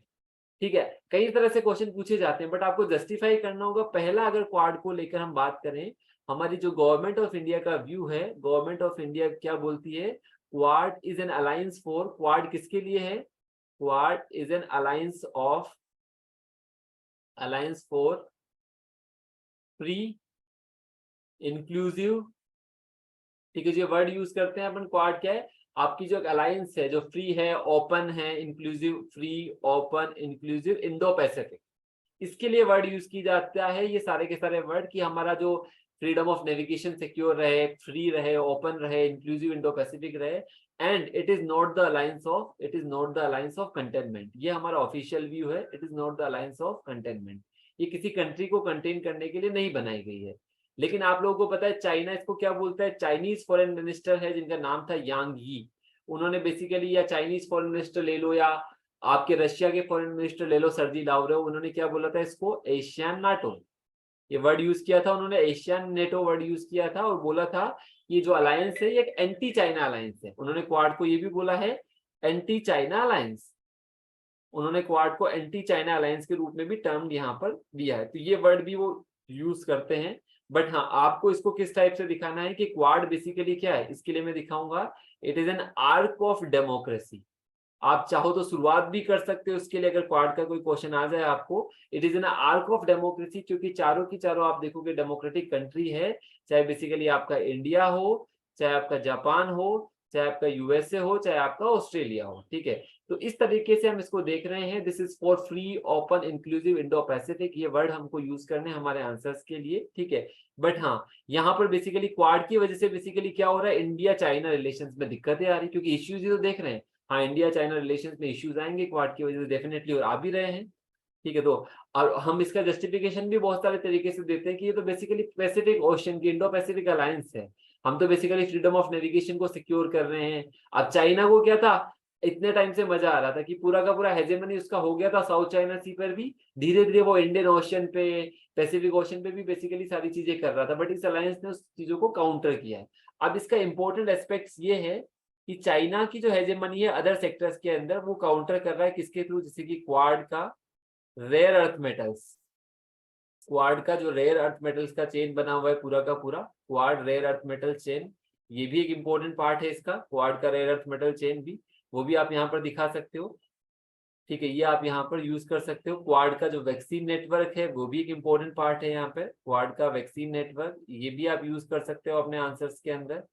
ठीक है। कई तरह से क्वेश्चन पूछे जाते हैं, बट आपको जस्टिफाई करना होगा। पहला, अगर क्वाड को लेकर हम बात करें, हमारी जो गवर्नमेंट ऑफ इंडिया का व्यू है, गवर्नमेंट ऑफ इंडिया क्या बोलती है, quad is an alliance for, quad किसके लिए है, quad is an alliance for free inclusive, ठीक है। जो वर्ड यूज करते हैं अपन, क्वाड क्या है, आपकी जो अलायंस है, जो फ्री है, ओपन है, inclusive, free, open, inclusive, Indo Pacific, इसके लिए वर्ड यूज की जाता है। ये सारे के सारे वर्ड कि हमारा जो फ्रीडम ऑफ नेविगेशन सिक्योर रहे, फ्री रहे, ओपन रहे, इंक्लूसिव, इंडो पैसिफिक रहे, and it is not the alliance of containment. ये हमारा ऑफिशियल व्यू है, it is not the alliance of containment. ये किसी कंट्री को कंटेन करने के लिए नहीं बनाई गई है। लेकिन आप लोगों को पता है चाइना इसको क्या बोलता है, चाइनीज फॉरेन मिनिस्टर है जिनका नाम था यांग यी, उन्होंने बेसिकली, या चाइनीज फॉरेन मिनिस्टर ले लो, या आपके रशिया के फॉरेन मिनिस्टर ले लो सर्जी लावरोव, उन्होंने क्या बोला था, इसको एशियन नाटो, ये वर्ड यूज किया था उन्होंने, एशियन नेटो वर्ड यूज किया था, और बोला था ये जो अलायंस है ये एक एंटी चाइना अलायंस है। उन्होंने क्वाड को ये भी बोला है एंटी चाइना अलायंस, उन्होंने क्वाड को एंटी चाइना अलायंस के रूप में भी टर्म यहाँ पर दिया है। तो ये वर्ड भी वो यूज करते हैं। बट हाँ, आपको इसको किस टाइप से दिखाना है कि क्वाड बेसिकली क्या है, इसके लिए मैं दिखाऊंगा, it is an arc of democracy. आप चाहो तो शुरुआत भी कर सकते हो उसके लिए, अगर क्वाड का कोई क्वेश्चन आ जाए आपको। It is an arc of democracy, क्योंकि चारों की चारों आप देखोगे डेमोक्रेटिक कंट्री है, चाहे बेसिकली आपका इंडिया हो, चाहे आपका जापान हो, चाहे आपका यूएसए हो, चाहे आपका ऑस्ट्रेलिया हो, ठीक है। तो इस तरीके से हम इसको देख रहे हैं, this is for free, open, inclusive, Indo Pacific, ये वर्ड हमको यूज करने हमारे आंसर्स के लिए, ठीक है। बट हाँ, यहाँ पर बेसिकली क्वाड की वजह से बेसिकली क्या हो रहा है, इंडिया चाइना रिलेशंस में दिक्कतें आ रही, क्योंकि इश्यूज ही तो देख रहे हैं। हाँ, इंडिया चाइना रिलेशंस में इश्यूज आएंगे क्वाड की वजह से डेफिनेटली, और आ भी रहे हैं। ठीक है। तो और हम इसका जस्टिफिकेशन भी बहुत सारे तरीके से देते हैं कि ये तो बेसिकली पैसिफिक ओशन की, इंडो पैसिफिक अलायंस है, हम तो बेसिकली फ्रीडम ऑफ नेविगेशन को सिक्योर कर रहे हैं। अब चाइना को क्या था, इतने टाइम से मजा आ रहा था कि पूरा का पूरा हेजेमनी उसका हो गया था साउथ चाइना सी पर भी, धीरे धीरे वो इंडियन ओशन पे, पैसिफिक ओशन पे भी बेसिकली सारी चीजें कर रहा था, बट इस अलायंस ने उस चीजों को काउंटर किया है। अब इसका इंपॉर्टेंट एस्पेक्ट ये है कि चाइना की जो हेजेमनी है अदर सेक्टर्स के अंदर, वो काउंटर कर रहा है किसके थ्रू, जैसे कि क्वाड का रेयर अर्थ मेटल्स, क्वाड का जो रेयर अर्थ मेटल्स का चेन बना हुआ है पूरा का पूरा, Quad rare earth metal chain, ये भी एक इंपॉर्टेंट पार्ट है इसका, क्वाड का रेयर अर्थ मेटल चेन भी, वो भी आप यहाँ पर दिखा सकते हो। ठीक है, ये आप यहाँ पर यूज कर सकते हो। क्वाड का जो वैक्सीन नेटवर्क है वो भी एक इंपॉर्टेंट पार्ट है यहाँ पे, क्वाड का वैक्सीन नेटवर्क, ये भी आप यूज कर सकते हो अपने आंसर्स के अंदर।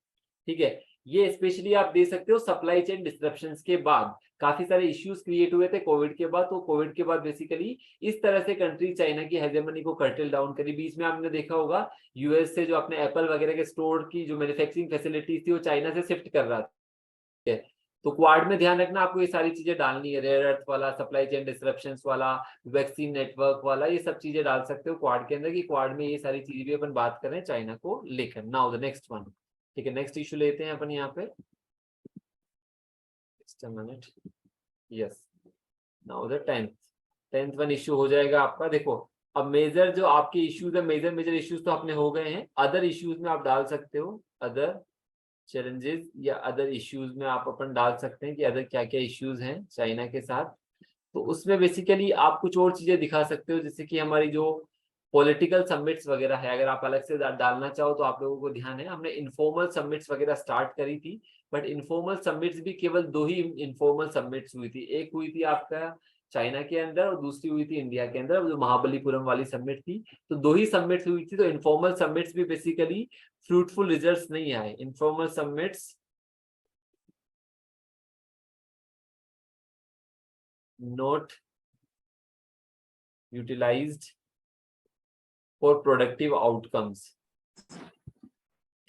ठीक है, ये स्पेशली आप दे सकते हो सप्लाई चेन डिस्ट्रप्शंस के बाद, काफी सारे इश्यूज क्रिएट हुए थे कोविड के बाद, तो कोविड के बाद बेसिकली इस तरह से कंट्री चाइना की हेजेमनी को कर्टेल डाउन करी। बीच में आपने देखा होगा यूएस से जो अपने एप्पल वगैरह के स्टोर की जो मैन्युफैक्चरिंग फैसिलिटीज थी वो चाइना से शिफ्ट कर रहा था। तो क्वाड में ध्यान रखना आपको, ये सारी चीजें डालनी है, रेयर अर्थ वाला, सप्लाई चेन डिस्ट्रप्शंस वाला, वैक्सीन नेटवर्क वाला, ये सब चीजें डाल सकते हो क्वाड के अंदर, कि क्वाड में ये सारी चीजें भी अपन बात कर रहे हैं चाइना को लेकर। Now the next one. ठीक है, नेक्स्ट इशू लेते हैं अपन यहाँ पे, just a minute, yes, now the tenth one issue हो जाएगा आपका। देखो अब मेजर जो आपके इश्यूज है, मेजर इश्यूज तो अपने हो गए हैं, अदर इश्यूज में आप डाल सकते हो अदर चैलेंजेस, या अदर इश्यूज में आप अपन डाल सकते हैं कि अदर क्या क्या इश्यूज हैं चाइना के साथ। तो उसमें बेसिकली आप कुछ और चीजें दिखा सकते हो, जैसे कि हमारी जो पॉलिटिकल समिट्स वगैरह है, अगर आप अलग से डालना चाहो तो आप लोगों को ध्यान है, हमने इनफॉर्मल समिट्स वगैरह स्टार्ट करी थी, बट इनफॉर्मल समिट्स भी केवल 2 ही इनफॉर्मल समिट्स हुई थी, एक हुई थी आपका चाइना के अंदर और दूसरी हुई थी इंडिया के अंदर, जो महाबलीपुरम वाली समिट थी। तो 2 ही समिट्स हुई थी, तो इनफॉर्मल समिट्स भी बेसिकली फ्रूटफुल रिजल्ट्स नहीं आए। Informal summits not utilised for productive outcomes.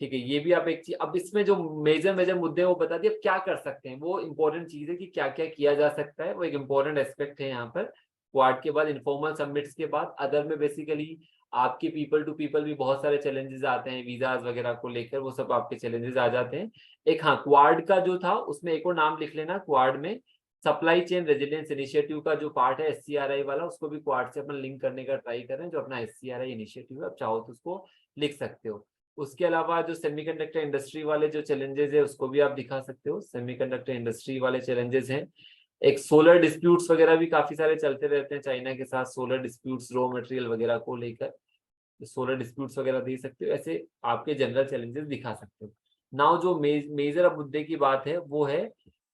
ठीक है, ये भी आप एक चीज, अब इसमें जो मेजर मुद्दे हैं वो बता दिए, अब क्या कर सकते हैं, वो इंपॉर्टेंट चीज है कि क्या क्या किया जा सकता है, वो एक इंपॉर्टेंट एस्पेक्ट है यहाँ पर। क्वाड के बाद, इनफॉर्मल समिट्स के बाद अदर में बेसिकली आपके पीपल टू पीपल भी बहुत सारे चैलेंजेस आते हैं, वीजाज वगैरह को लेकर, वो सब आपके चैलेंजेस आ जाते हैं। एक हाँ, क्वाड का जो था उसमें एक और नाम लिख लेना, क्वाड में सप्लाई चेन रेजिलियंस इनिशिएटिव का जो पार्ट है एससीआरआई वाला, उसको भी क्वाड से अपन लिंक करने का ट्राई करें, जो अपना एससीआरआई इनिशिएटिव है, आप चाहो तो उसको लिख सकते हो। उसके अलावा जो सेमीकंडक्टर इंडस्ट्री वाले जो चैलेंजेस है उसको भी आप दिखा सकते हो, सेमीकंडक्टर इंडस्ट्री वाले चैलेंजेस हैं। एक सोलर डिस्प्यूट्स वगैरह भी काफी सारे चलते रहते हैं चाइना के साथ, सोलर डिस्प्यूट्स रॉ मटेरियल वगैरह को लेकर, सोलर डिस्प्यूट्स वगैरह दे सकते हो, ऐसे आपके जनरल चैलेंजेस दिखा सकते हो। नाउ जो मेजर अब मुद्दे की बात है वो है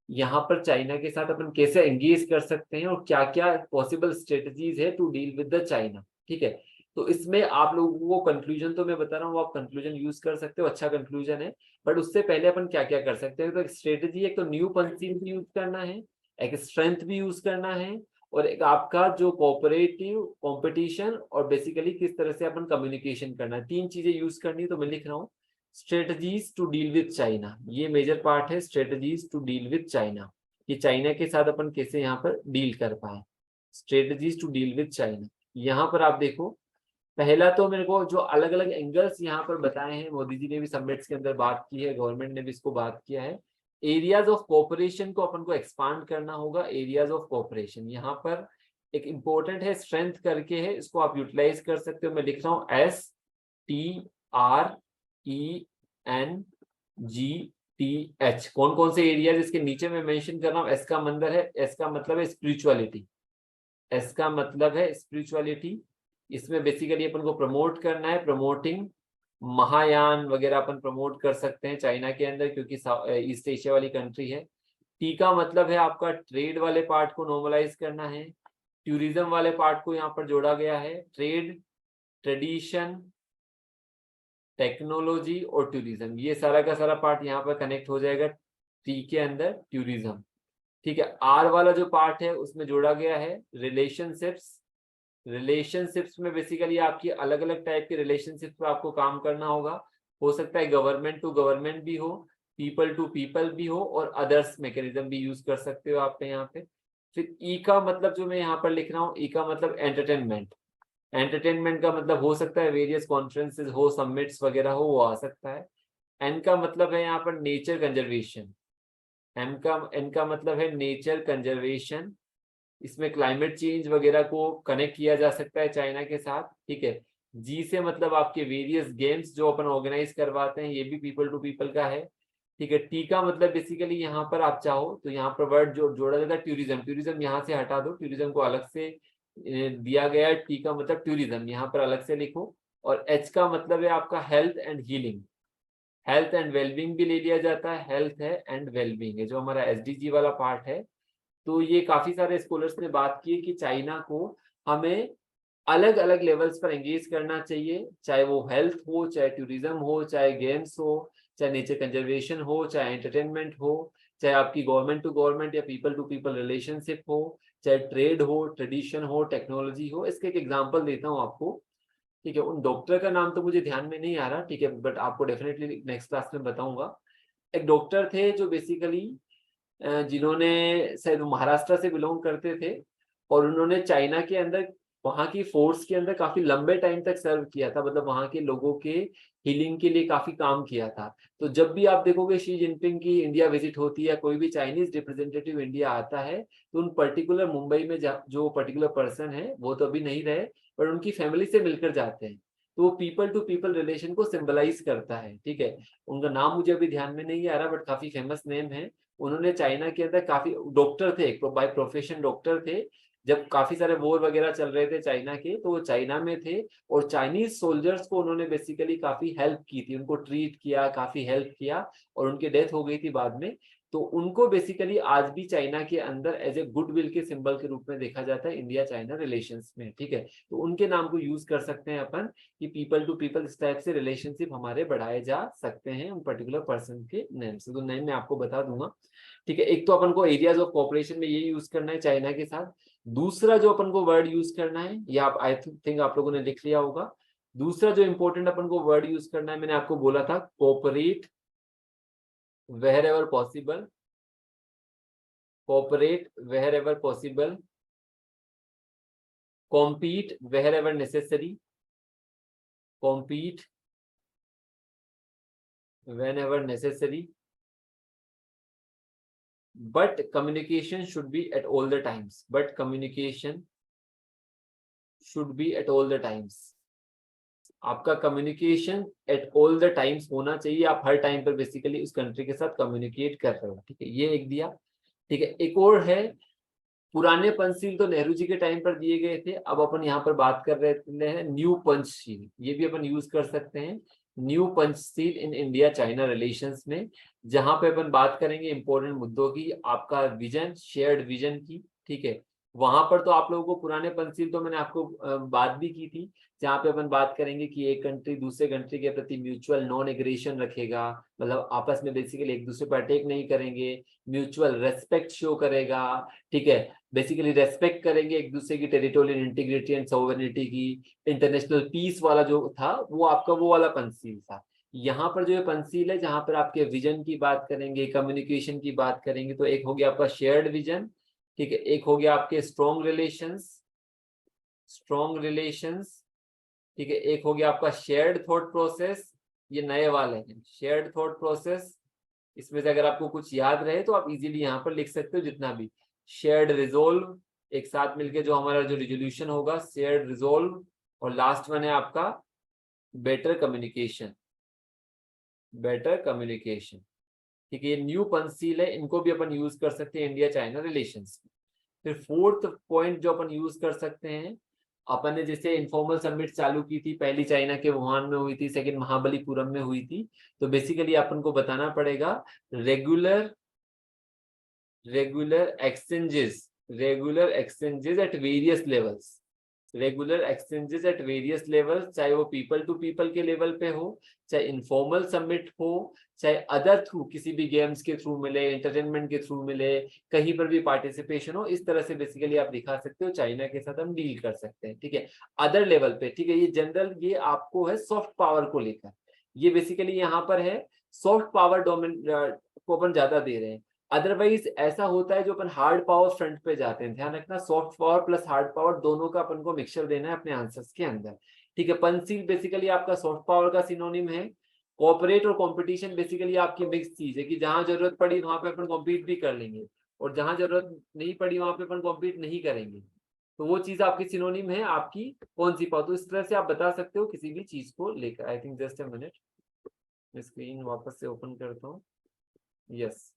यहाँ पर चाइना के साथ अपन कैसे एंगेज कर सकते हैं और क्या क्या पॉसिबल स्ट्रेटजीज है to deal with the China. ठीक है, तो इसमें आप लोगों को कंक्लूजन तो मैं बता रहा हूँ, आप कंक्लूजन यूज कर सकते हो, अच्छा कंक्लूजन है, बट उससे पहले अपन क्या क्या कर सकते हैं। तो एक स्ट्रेटजी, एक तो न्यू पंचिंग भी यूज करना है, एक स्ट्रेंथ भी यूज करना है, और एक आपका जो कोऑपरेटिव कंपटीशन, और बेसिकली किस तरह से अपन कम्युनिकेशन करना है, 3 चीजें यूज करनी है। तो मैं लिख रहा हूँ strategies to deal with China, ये मेजर पार्ट है, strategies to deal with China, कि चाइना के साथ अपन कैसे यहाँ पर डील कर पाए, strategies to deal with China. यहाँ पर आप देखो, पहला तो मेरे को जो अलग अलग एंगल्स यहाँ पर बताए हैं, मोदी जी ने भी समिट्स के अंदर बात की है, गवर्नमेंट ने भी इसको बात किया है, एरियाज ऑफ कोऑपरेशन को अपन को एक्सपांड करना होगा। एरियाज ऑफ कोऑपरेशन यहाँ पर एक इंपॉर्टेंट है, स्ट्रेंथ करके है, इसको आप यूटिलाइज कर सकते हो। मैं लिख रहा हूँ STRENGTH, कौन कौन से एरियाज इसके नीचे में मेंशन कर रहा हूँ। एस का मतलब है स्पिरिचुअलिटी, एस का मतलब है स्पिरिचुअलिटी, इसमें बेसिकली अपन को प्रमोट करना है, प्रमोटिंग महायान वगैरह अपन प्रमोट कर सकते हैं चाइना के अंदर, क्योंकि ईस्ट एशिया वाली कंट्री है। टी का मतलब है आपका ट्रेड वाले पार्ट को नॉर्मलाइज करना है, टूरिज्म वाले पार्ट को यहाँ पर जोड़ा गया है, ट्रेड, ट्रेडिशन, टेक्नोलॉजी और टूरिज्म, ये सारा का सारा पार्ट यहाँ पर कनेक्ट हो जाएगा टी के अंदर, टूरिज्म। ठीक है, आर वाला जो पार्ट है उसमें जोड़ा गया है रिलेशनशिप्स, रिलेशनशिप्स में बेसिकली आपकी अलग अलग टाइप के रिलेशनशिप्स पे आपको काम करना होगा, हो सकता है गवर्नमेंट टू गवर्नमेंट भी हो, पीपल टू पीपल भी हो, और अदर्स मैकेनिज्म भी यूज कर सकते हो आप पे यहाँ पे। फिर ई का मतलब जो मैं यहाँ पर लिख रहा हूँ, ई का मतलब एंटरटेनमेंट। एंटरटेनमेंट का मतलब हो सकता है वेरियस कॉन्फ्रेंसेस हो, समिट्स वगैरह हो, वो आ सकता है। एन का मतलब है यहाँ पर नेचर कंजर्वेशन। एन का मतलब है नेचर कंजर्वेशन। इसमें क्लाइमेट चेंज वगैरह को कनेक्ट किया जा सकता है चाइना के साथ, ठीक है। जी से मतलब आपके वेरियस गेम्स जो अपन ऑर्गेनाइज करवाते हैं, ये भी पीपल टू पीपल का है, ठीक है। टी का मतलब बेसिकली यहाँ पर आप चाहो तो यहाँ पर वर्ड जो जोड़ा जाता है टूरिज्म, टूरिज्म यहाँ से हटा दो, टूरिज्म को अलग से दिया गया है। टी का मतलब टूरिज्म यहाँ पर अलग से लिखो। और एच का मतलब है आपका health and healing. Health and wellbeing भी ले लिया जाता है, हेल्थ है एंड वेलबींग है जो हमारा एसडीजी वाला पार्ट है। तो ये काफी सारे स्कॉलर्स ने बात की कि चाइना को हमें अलग अलग लेवल्स पर एंगेज करना चाहिए, चाहे वो हेल्थ हो, चाहे टूरिज्म हो, चाहे गेम्स हो, चाहे नेचर कंजर्वेशन हो, चाहे एंटरटेनमेंट हो, चाहे आपकी गवर्नमेंट टू गवर्नमेंट या पीपल टू पीपल रिलेशनशिप हो, चाहे ट्रेड हो, ट्रेडिशन हो, टेक्नोलॉजी हो। इसके एक एग्जांपल देता हूँ आपको, ठीक है। उन डॉक्टर का नाम तो मुझे ध्यान में नहीं आ रहा, ठीक है, बट आपको डेफिनेटली नेक्स्ट क्लास में बताऊंगा। एक डॉक्टर थे जो बेसिकली जिन्होंने शायद महाराष्ट्र से बिलोंग करते थे, और उन्होंने चाइना के अंदर वहां की फोर्स के अंदर काफी लंबे टाइम तक सर्व किया था, मतलब वहां के लोगों के हीलिंग के लिए काफी काम किया था। तो जब भी आप देखोगे शी जिनपिंग की इंडिया विजिट होती है, कोई भी चाइनीज रिप्रेजेंटेटिव इंडिया आता है, तो उन पर्टिकुलर मुंबई में जो पर्टिकुलर पर्सन है वो तो अभी नहीं रहे, पर उनकी फैमिली से मिलकर जाते हैं। तो वो पीपल टू पीपल रिलेशन को सिंबलाइज करता है, ठीक है। उनका नाम मुझे अभी ध्यान में नहीं आ रहा, बट काफी फेमस नेम है। उन्होंने चाइना के अंदर काफी डॉक्टर थे, बाय प्रोफेशन डॉक्टर थे। जब काफी सारे वॉर वगैरह चल रहे थे चाइना के, तो वो चाइना में थे, और चाइनीज सोल्जर्स को उन्होंने बेसिकली काफी हेल्प की थी, उनको ट्रीट किया, काफी हेल्प किया, और उनकी डेथ हो गई थी बाद में। तो उनको बेसिकली आज भी चाइना के अंदर एज ए गुडविल के सिंबल के रूप में देखा जाता है इंडिया चाइना रिलेशंस में, ठीक है। तो उनके नाम को यूज कर सकते हैं अपन कि पीपल टू पीपल इस टाइप से रिलेशनशिप हमारे बढ़ाए जा सकते हैं उन पर्टिकुलर पर्सन के नेम से। तो नेम मैं आपको बता दूंगा, ठीक है। एक तो अपन को एरियाज ऑफ कोऑपरेशन में ये यूज करना है चाइना के साथ। दूसरा जो अपन को वर्ड यूज करना है, ये आप आई थिंक आप लोगों ने लिख लिया होगा। दूसरा जो इंपॉर्टेंट अपन को वर्ड यूज करना है, मैंने आपको बोला था cooperate wherever possible, cooperate wherever possible, compete wherever necessary, compete whenever necessary, but communication should be at all the times, but communication should be at all the times। आपका communication at all the times होना चाहिए, आप हर time पर basically उस country के साथ communicate कर रहे हो, ठीक है। ये एक दिया, ठीक है। एक और है, पुराने पंचशील तो नेहरू जी के टाइम पर दिए गए थे, अब अपन यहाँ पर बात कर रहे हैं न्यू पंचशील, ये भी अपन यूज कर सकते हैं। New Panchsheel in India China relations में, जहां पे अपन बात करेंगे इंपॉर्टेंट मुद्दों की, आपका विजन, शेयर्ड विजन की, ठीक है। वहां पर तो आप लोगों को पुराने पंचशील तो मैंने आपको बात भी की थी, जहाँ पे अपन बात करेंगे कि एक कंट्री दूसरे कंट्री के प्रति म्यूचुअल नॉन एग्रेशन रखेगा, मतलब आपस में बेसिकली एक दूसरे पर अटैक नहीं करेंगे, म्यूचुअल रेस्पेक्ट शो करेगा, ठीक है। बेसिकली रेस्पेक्ट करेंगे एक दूसरे की टेरिटोरियल इंटीग्रिटी एंड सोवरेनिटी की। इंटरनेशनल पीस वाला जो था वो आपका वो वाला पंचशील था। यहाँ पर जो ये पंचशील है, जहां पर आपके विजन की बात करेंगे, कम्युनिकेशन की बात करेंगे, तो एक हो गया आपका शेयर्ड विजन, ठीक है। एक हो गया आपके स्ट्रॉन्ग रिलेशंस, स्ट्रॉन्ग रिलेशंस, ठीक है। एक हो गया आपका शेयर्ड थॉट प्रोसेस, ये नए वाले हैं शेयर्ड थॉट प्रोसेस। इसमें से अगर आपको कुछ याद रहे तो आप इजीली यहाँ पर लिख सकते हो जितना भी। शेयर्ड रिजोल्व, एक साथ मिलके जो हमारा जो रिजोल्यूशन होगा, शेयर्ड रिजोल्व। और लास्ट वन है आपका बेटर कम्युनिकेशन, बेटर कम्युनिकेशन, ठीक है। ये न्यू पंचशील है, इनको भी अपन यूज कर सकते हैं इंडिया चाइना रिलेशंस में। फिर फोर्थ पॉइंट जो अपन यूज कर सकते हैं, अपन ने जैसे इनफॉर्मल समिट चालू की थी, पहली चाइना के वुहान में हुई थी, सेकंड महाबलीपुरम में हुई थी। तो बेसिकली अपन को बताना पड़ेगा regular regular exchanges, regular exchanges at various levels, regular exchanges at various levels, चाहे वो पीपल टू पीपल के लेवल पे हो, चाहे इनफॉर्मल समिट हो, चाहे अदर थ्रू किसी भी गेम्स के थ्रू मिले, एंटरटेनमेंट के थ्रू मिले, कहीं पर भी पार्टिसिपेशन हो, इस तरह से बेसिकली आप दिखा सकते हो चाइना के साथ हम डील कर सकते हैं, ठीक है। अदर लेवल पे, ठीक है। ये जनरल, ये आपको है सॉफ्ट पावर को लेकर, ये बेसिकली यहाँ पर है सॉफ्ट पावर डोमेन को अपन ज्यादा दे रहे हैं। अदरवाइज ऐसा होता है जो अपन हार्ड पावर फ्रंट पे जाते हैं, ध्यान रखना soft power plus hard power दोनों का अपन को मिक्सचर देना है अपने आंसर्स के अंदर, ठीक है। पंचशील बेसिकली आपका सॉफ्ट पावर का सिनोनिम है। कोऑपरेट और कंपटीशन बेसिकली आपकी मिक्स चीज है कि जहां जरूरत पड़ी वहां पे अपन कॉम्पीट भी कर लेंगे और जहां जरूरत नहीं पड़ी वहां पे अपन कॉम्पीट नहीं करेंगे। तो वो चीज आपकी सिनोनिम है आपकी कौन सी पावर। तो इस तरह से आप बता सकते हो किसी भी चीज को लेकर। I think just a minute, मैं स्क्रीन वापस से ओपन करता हूँ। यस,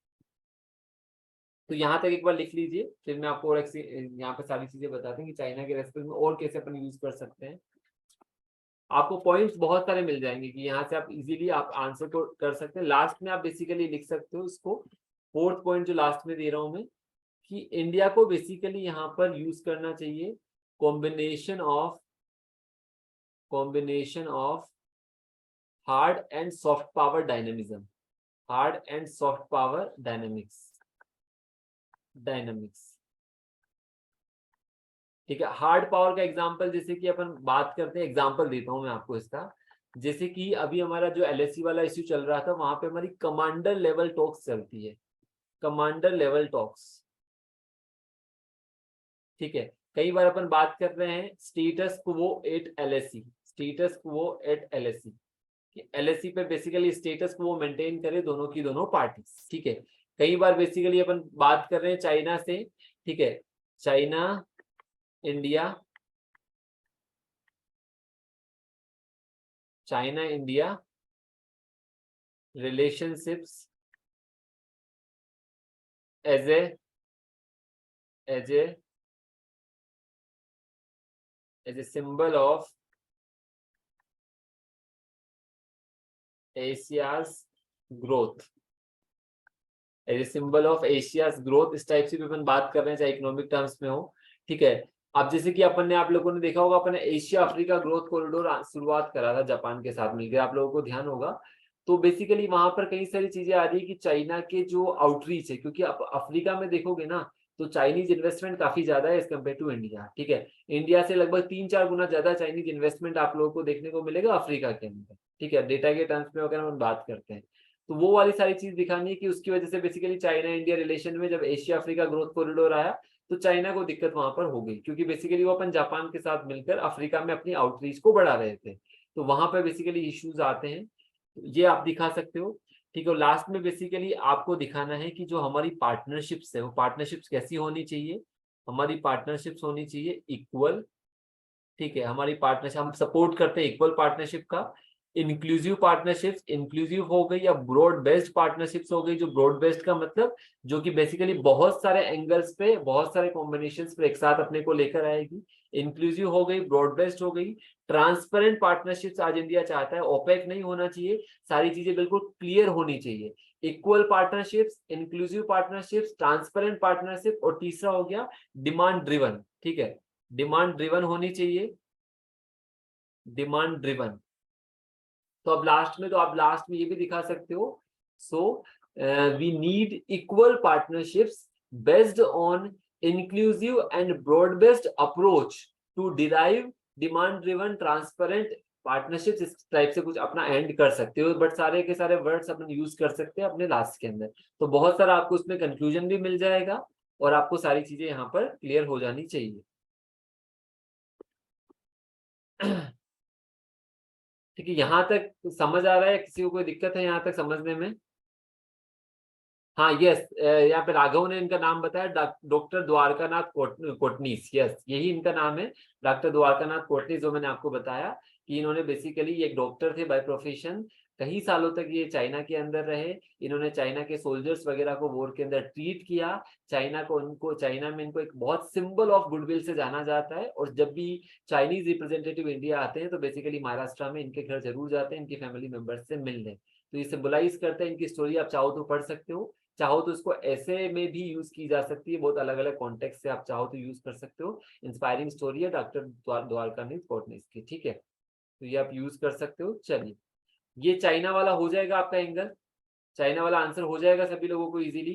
तो यहाँ तक एक बार लिख लीजिए, फिर मैं आपको और यहाँ पे सारी चीजें बताते हैं कि चाइना के रेस्पेक्ट में और कैसे अपन यूज कर सकते हैं। आपको पॉइंट्स बहुत सारे मिल जाएंगे कि यहाँ से आप इजीली आप आंसर को कर सकते हैं। लास्ट में आप बेसिकली लिख सकते हो इसको, फोर्थ पॉइंट जो लास्ट में दे रहा हूं मैं, कि इंडिया को बेसिकली यहाँ पर यूज करना चाहिए combination of hard and soft power dynamism, hard and soft power dynamics, ठीक है। हार्ड पावर का एग्जांपल जैसे कि अपन बात करते हैं, एग्जांपल देता हूं मैं आपको इसका। जैसे कि अभी हमारा जो एलएससी वाला इश्यू चल रहा था, वहां पे हमारी कमांडर लेवल टॉक्स चलती है, कमांडर लेवल टॉक्स, ठीक है। कई बार अपन बात कर रहे हैं स्टेटस क्वो एट एलएससी, स्टेटस क्वो एट एलएससी, एलएससी पे बेसिकली स्टेटस क्वो मेंटेन करे दोनों की दोनों पार्टीज, ठीक है। कई बार बेसिकली अपन बात कर रहे हैं चाइना से, ठीक है, China India, China India relationships as a as a as a symbol of Asia's growth, as a symbol of Asia's growth, इस टाइप से भी अपन बात कर रहे हैं चाहे इकोनॉमिक टर्म्स में हो, ठीक है। अब जैसे कि अपन ने, आप लोगों ने देखा होगा, अपन ने एशिया अफ्रीका ग्रोथ कॉरिडोर शुरुआत करा था जापान के साथ मिलकर, आप लोगों को ध्यान होगा। तो बेसिकली वहां पर कई सारी चीजें आ रही है कि चाइना के जो आउटरीच है, क्योंकि आप अफ्रीका में देखोगे ना तो चाइनीज इन्वेस्टमेंट काफी ज्यादा है एज कम्पेयर टू इंडिया, ठीक है। इंडिया से लगभग 3-4 गुना ज्यादा चाइनीज इन्वेस्टमेंट आप लोगों को देखने को मिलेगा अफ्रीका के अंदर, ठीक है, डेटा के टर्म्स में अगर हम बात करते हैं। तो वो वाली सारी चीज दिखानी है कि उसकी वजह से बेसिकली चाइना इंडिया रिलेशन में जब एशिया अफ्रीका ग्रोथ कॉरिडोर आया तो चाइना को दिक्कत वहां पर हो गई, क्योंकि बेसिकली वो अपन जापान के साथ मिलकर अफ्रीका में अपनी आउटरीच को बढ़ा रहे थे। तो वहां पर बेसिकली इश्यूज आते हैं, ये आप दिखा सकते हो, ठीक है। लास्ट में बेसिकली आपको दिखाना है कि जो हमारी पार्टनरशिप्स है वो पार्टनरशिप्स कैसी होनी चाहिए। हमारी पार्टनरशिप्स होनी चाहिए इक्वल, ठीक है। हमारी पार्टनरशिप हम सपोर्ट करते हैं इक्वल पार्टनरशिप का। इंक्लूसिव पार्टनरशिप्स, इंक्लूसिव हो गई या ब्रॉड बेस्ड पार्टनरशिप्स हो गई। जो ब्रॉड बेस्ड का मतलब जो कि बेसिकली बहुत सारे एंगल्स पे बहुत सारे कॉम्बिनेशंस पे एक साथ अपने को लेकर आएगी। इंक्लूसिव हो गई, ब्रॉड बेस्ड हो गई। ट्रांसपेरेंट पार्टनरशिप्स आज इंडिया चाहता है, ओपेक नहीं होना चाहिए, सारी चीजें बिल्कुल क्लियर होनी चाहिए। Equal partnerships, inclusive partnerships, transparent partnership, और तीसरा हो गया डिमांड ड्रिवन, ठीक है, डिमांड ड्रिवन होनी चाहिए, डिमांड ड्रिवन। तो अब लास्ट में, तो आप लास्ट में ये भी दिखा सकते हो, so we need equal partnerships based on inclusive and broad based approach to derive demand driven transparent partnerships. इस टाइप से कुछ अपना एंड कर सकते हो, बट सारे के सारे वर्ड्स अपन यूज कर सकते हैं अपने लास्ट के अंदर। तो बहुत सारा आपको उसमें कंक्लूजन भी मिल जाएगा और आपको सारी चीजें यहाँ पर क्लियर हो जानी चाहिए। ठीक है, यहाँ तक समझ आ रहा है? किसी को कोई दिक्कत है यहाँ तक समझने में? हाँ, यस, यहाँ पे राघव ने इनका नाम बताया, डॉक्टर द्वारकानाथ कोटनीस, यस यही इनका नाम है, डॉक्टर द्वारकानाथ कोटनीस, जो मैंने आपको बताया कि इन्होंने बेसिकली एक डॉक्टर थे बाय प्रोफेशन। कई सालों तक ये चाइना के अंदर रहे। इन्होंने चाइना के सोल्जर्स वगैरह को वॉर के अंदर ट्रीट किया। चाइना को, उनको चाइना में इनको एक बहुत सिंबल ऑफ गुडविल से जाना जाता है। और जब भी चाइनीज रिप्रेजेंटेटिव इंडिया आते हैं तो बेसिकली महाराष्ट्र में इनके घर जरूर जाते हैं इनकी फैमिली मेंबर्स से मिलने। तो ये सिंबलाइज करते हैं, इनकी स्टोरी आप चाहो तो पढ़ सकते हो, चाहो तो इसको ऐसे में भी यूज की जा सकती है, बहुत अलग अलग कॉन्टेक्स्ट से आप चाहो तो यूज कर सकते हो। इंस्पायरिंग स्टोरी है डॉक्टर द्वारकानाथ कोटनीस की, ठीक है, तो ये आप यूज कर सकते हो। चलिए, ये चाइना वाला हो जाएगा आपका एंगल, चाइना वाला आंसर हो जाएगा सभी लोगों को इजीली,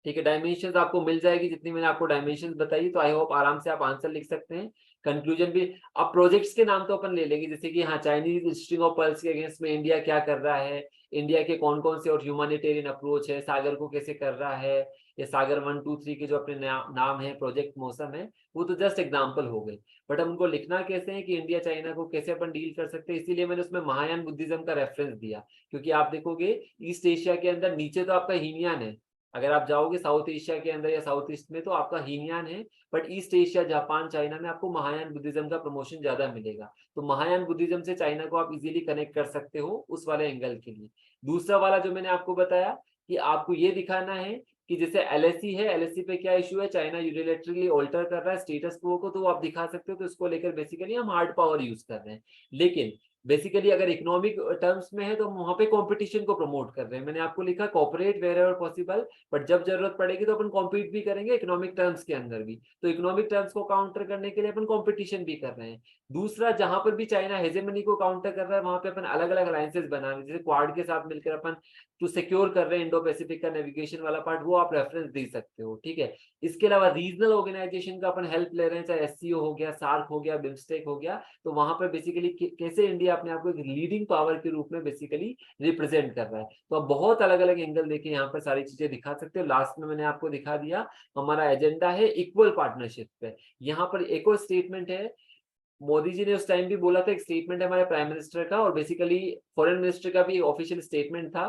ठीक है, डायमेंशन आपको मिल जाएगी जितनी मैंने आपको डायमेंशन बताई, तो आई होप आराम से आप आंसर लिख सकते हैं। कंक्लूजन भी अब प्रोजेक्ट्स के नाम तो अपन ले लेंगे, जैसे कि हाँ, चाइनीज स्ट्रिंग ऑफ पर्ल्स के अगेंस्ट में इंडिया क्या कर रहा है, इंडिया के कौन कौन से और ह्यूमैनिटेरियन अप्रोच है, सागर को कैसे कर रहा है, ये सागर 1 2 3 के जो अपने नाम है, प्रोजेक्ट मौसम है, वो तो जस्ट एग्जाम्पल हो गए। बट हम उनको लिखना कैसे है कि इंडिया चाइना को कैसे अपन डील कर सकते हैं, इसीलिए मैंने उसमें महायान बुद्धिज्म का रेफरेंस दिया। क्योंकि आप देखोगे ईस्ट एशिया के अंदर नीचे तो आपका हीनयान है, अगर आप जाओगे साउथ एशिया के अंदर या साउथ ईस्ट में तो आपका हीनयान है, but east Asia, Japan, China में आपको महायान बुद्धिज्म का प्रमोशन ज्यादा मिलेगा। तो महायान बुद्धिज्म से चाइना को आप इजीली कनेक्ट कर सकते हो उस वाले एंगल के लिए। दूसरा वाला जो मैंने आपको बताया कि आपको ये दिखाना है कि जैसे एलएससी है, एलएससी पे क्या इशू है, चाइना यूनिलैटरली ऑल्टर कर रहा है स्टेटस को तो आप दिखा सकते हो, तो इसको लेकर बेसिकली हम हार्ड पावर यूज कर रहे हैं। लेकिन बेसिकली अगर इकोनॉमिक टर्म्स में है तो वहां पे कंपटीशन को प्रमोट कर रहे हैं। मैंने आपको लिखा cooperate wherever possible, but जब जरूरत पड़ेगी तो अपन कॉम्पीट भी करेंगे इकोनॉमिक टर्म्स के अंदर भी। तो इकोनॉमिक टर्म्स को काउंटर करने के लिए अपन कॉम्पिटिशन भी कर रहे हैं। दूसरा, जहां पर भी चाइना हेजेमनी को काउंटर कर रहा है वहां पे अपन अलग अलग अलायंसेस बना रहे हैं, जैसे क्वाड के साथ मिलकर अपन जो सिक्योर कर रहे हैं इंडो पैसिफिक का नेविगेशन वाला पार्ट, वो आप रेफरेंस दे सकते हो। ठीक है, इसके अलावा रीजनल ऑर्गेनाइजेशन का अपन हेल्प ले रहे हैं, चाहे एससीओ हो गया, सार्क हो गया, बिम्स्टेक हो गया, तो वहां पर बेसिकली कैसे इंडिया अपने आप को एक लीडिंग पावर के रूप में बेसिकली रिप्रेजेंट कर रहा है। तो आप बहुत अलग अलग एंगल देके यहाँ पर सारी चीजें दिखा सकते हो। लास्ट में मैंने आपको दिखा दिया हमारा एजेंडा है इक्वल पार्टनरशिप पे। यहाँ पर एक और स्टेटमेंट है, मोदी जी ने उस टाइम भी बोला था, एक स्टेटमेंट है हमारे प्राइम मिनिस्टर का और बेसिकली फॉरेन मिनिस्टर का भी ऑफिशियल स्टेटमेंट था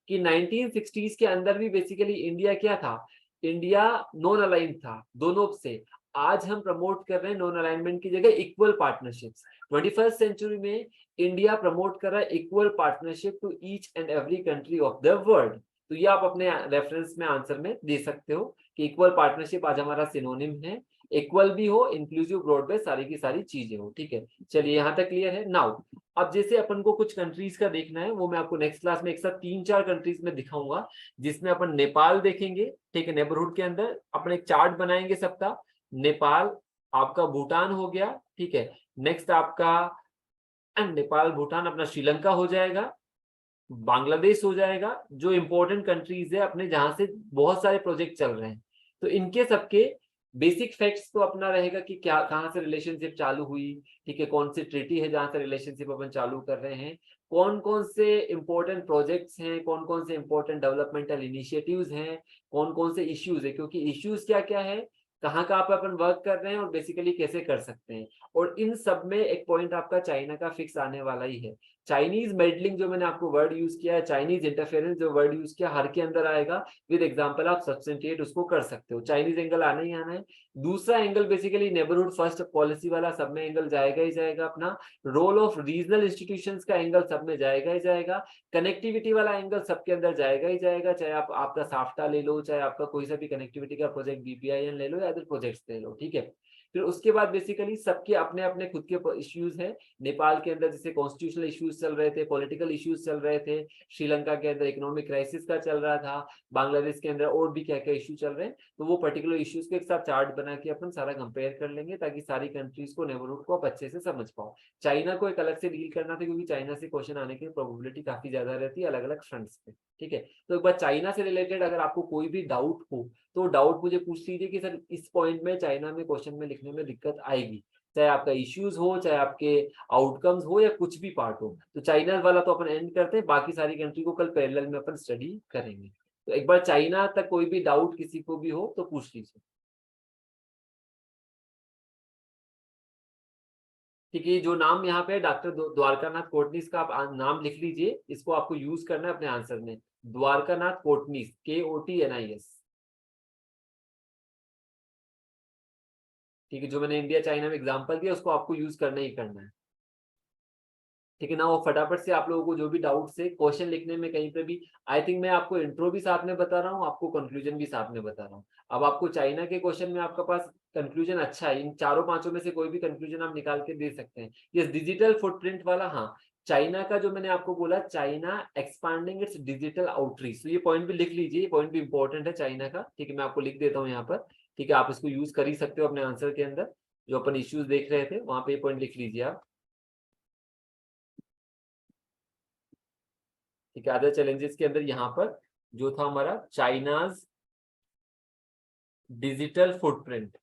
कि 1960s के अंदर भी बेसिकली इंडिया क्या था, इंडिया नॉन अलाइन था दोनों से। आज हम प्रमोट कर रहे हैं नॉन अलाइनमेंट की जगह इक्वल पार्टनरशिप्स। 21st सेंचुरी में इंडिया प्रमोट कर रहा है equal partnership to each and every country of the world. तो ये आप अपने रेफरेंस में आंसर में दे सकते हो कि इक्वल पार्टनरशिप आज हमारा सिनोनिम है, इक्वल भी हो, इंक्लूसिव ब्रॉड बेस, सारी की सारी चीजें हो। ठीक है, चलिए यहाँ तक क्लियर है। नाउ अब जैसे अपन को कुछ कंट्रीज का देखना है, वो मैं आपको नेक्स्ट क्लास में एक साथ 3 4 कंट्रीज में दिखाऊंगा, जिसमें अपन नेपाल देखेंगे। ठीक है, नेबरहुड के अंदर अपन एक चार्ट बनाएंगे सबका। नेपाल, आपका भूटान हो गया। ठीक है, नेक्स्ट आपका नेपाल भूटान अपना श्रीलंका हो जाएगा, बांग्लादेश हो जाएगा, जो इंपॉर्टेंट कंट्रीज है अपने जहां से बहुत सारे प्रोजेक्ट चल रहे हैं। तो इनके सबके बेसिक फैक्ट्स तो अपना रहेगा कि क्या कहाँ से रिलेशनशिप चालू हुई, ठीक है, कौन सी ट्रीटी है जहां से रिलेशनशिप अपन चालू कर रहे हैं, कौन कौन से इंपॉर्टेंट प्रोजेक्ट्स हैं, कौन कौन से इंपॉर्टेंट डेवलपमेंटल इनिशिएटिव्स हैं, कौन कौन से इश्यूज है, क्योंकि इश्यूज क्या क्या है, कहाँ कहाँ पे अपन वर्क कर रहे हैं और बेसिकली कैसे कर सकते हैं। और इन सब में एक पॉइंट आपका चाइना का फिक्स आने वाला ही है। चाइनीज मेडलिंग जो मैंने आपको वर्ड यूज किया है, चाइनीज इंटरफेरेंस जो वर्ड यूज किया, हर के अंदर आएगा। विद एग्जांपल आप सब्सटेंटिएट उसको कर सकते हो, चाइनीज एंगल आना ही आना है। दूसरा angle basically neighbourhood first policy वाला, सब में एंगल जाएगा ही जाएगा अपना। रोल ऑफ रीजनल इंस्टीट्यूशंस का एंगल सब में जाएगा ही जाएगा। कनेक्टिविटी वाला एंगल सबके अंदर जाएगा ही जाएगा, चाहे आप आपका साफ्टा ले लो, चाहे आपका कोई सा भी कनेक्टिविटी का प्रोजेक्ट बीपीआईएन ले लो या अदर प्रोजेक्ट्स ले लो। ठीक है, फिर उसके बाद बेसिकली सबके अपने अपने खुद के इश्यूज हैं। नेपाल के अंदर जैसे कॉन्स्टिट्यूशनल इश्यूज चल रहे थे, पॉलिटिकल इश्यूज चल रहे थे, श्रीलंका के अंदर इकोनॉमिक क्राइसिस का चल रहा था, बांग्लादेश के अंदर और भी क्या क्या इश्यू चल रहे हैं। तो वो पर्टिकुलर इश्यूज के एक साथ चार्ट बना के अपन सारा कंपेयर कर लेंगे, ताकि सारी कंट्रीज को, नेबरहुड को आप अच्छे से समझ पाओ। चाइना को एक अलग से डील करना था, क्योंकि चाइना से क्वेश्चन आने की प्रोबेबिलिटी काफी ज्यादा रहती है अलग अलग फ्रंट्स पे। ठीक है, तो एक बार चाइना से रिलेटेड अगर आपको कोई भी डाउट हो तो डाउट मुझे पूछ लीजिए कि सर इस पॉइंट में चाइना में क्वेश्चन में लिखने में दिक्कत आएगी, चाहे आपका इश्यूज हो, चाहे आपके आउटकम्स हो, या कुछ भी पार्ट हो। तो चाइना वाला तो अपन एंड करते हैं, बाकी सारी कंट्री को कल पैरेलल में अपन स्टडी करेंगे। तो एक बार चाइना तक कोई भी डाउट किसी को भी हो तो पूछ लीजिए। ठीक है, जो नाम यहाँ पे डॉक्टर द्वारकानाथ कोटनीस का आप नाम लिख लीजिए, इसको आपको यूज करना है अपने आंसर में। द्वारकानाथ कोटनीस, KOTNIS। ठीक है, जो मैंने इंडिया चाइना में एग्जांपल दिया उसको आपको यूज करना ही करना है। ठीक है ना, वो फटाफट से आप लोगों को जो भी डाउट है क्वेश्चन लिखने में कहीं पे भी, आई थिंक मैं आपको इंट्रो भी साथ में बता रहा हूँ, आपको कंक्लूजन भी साथ में बता रहा हूँ। अब आपको चाइना के क्वेश्चन में आपके पास कंक्लूजन अच्छा है, इन चारों पांचों में से कोई भी कंक्लूजन आप निकाल के दे सकते हैं। ये डिजिटल फुटप्रिंट वाला, हाँ, चाइना का जो मैंने आपको बोला, China expanding it's digital outreach, तो ये पॉइंट भी लिख लीजिए, ये पॉइंट भी इंपॉर्टेंट है चाइना का। ठीक है, मैं आपको लिख देता हूँ यहाँ पर। ठीक है, आप इसको यूज कर ही सकते हो अपने आंसर के अंदर, जो अपन इश्यूज देख रहे थे वहां पे ये पॉइंट लिख लीजिए आप। ठीक है, अदर चैलेंजेस के अंदर यहाँ पर जो था हमारा चाइनाज डिजिटल फुटप्रिंट,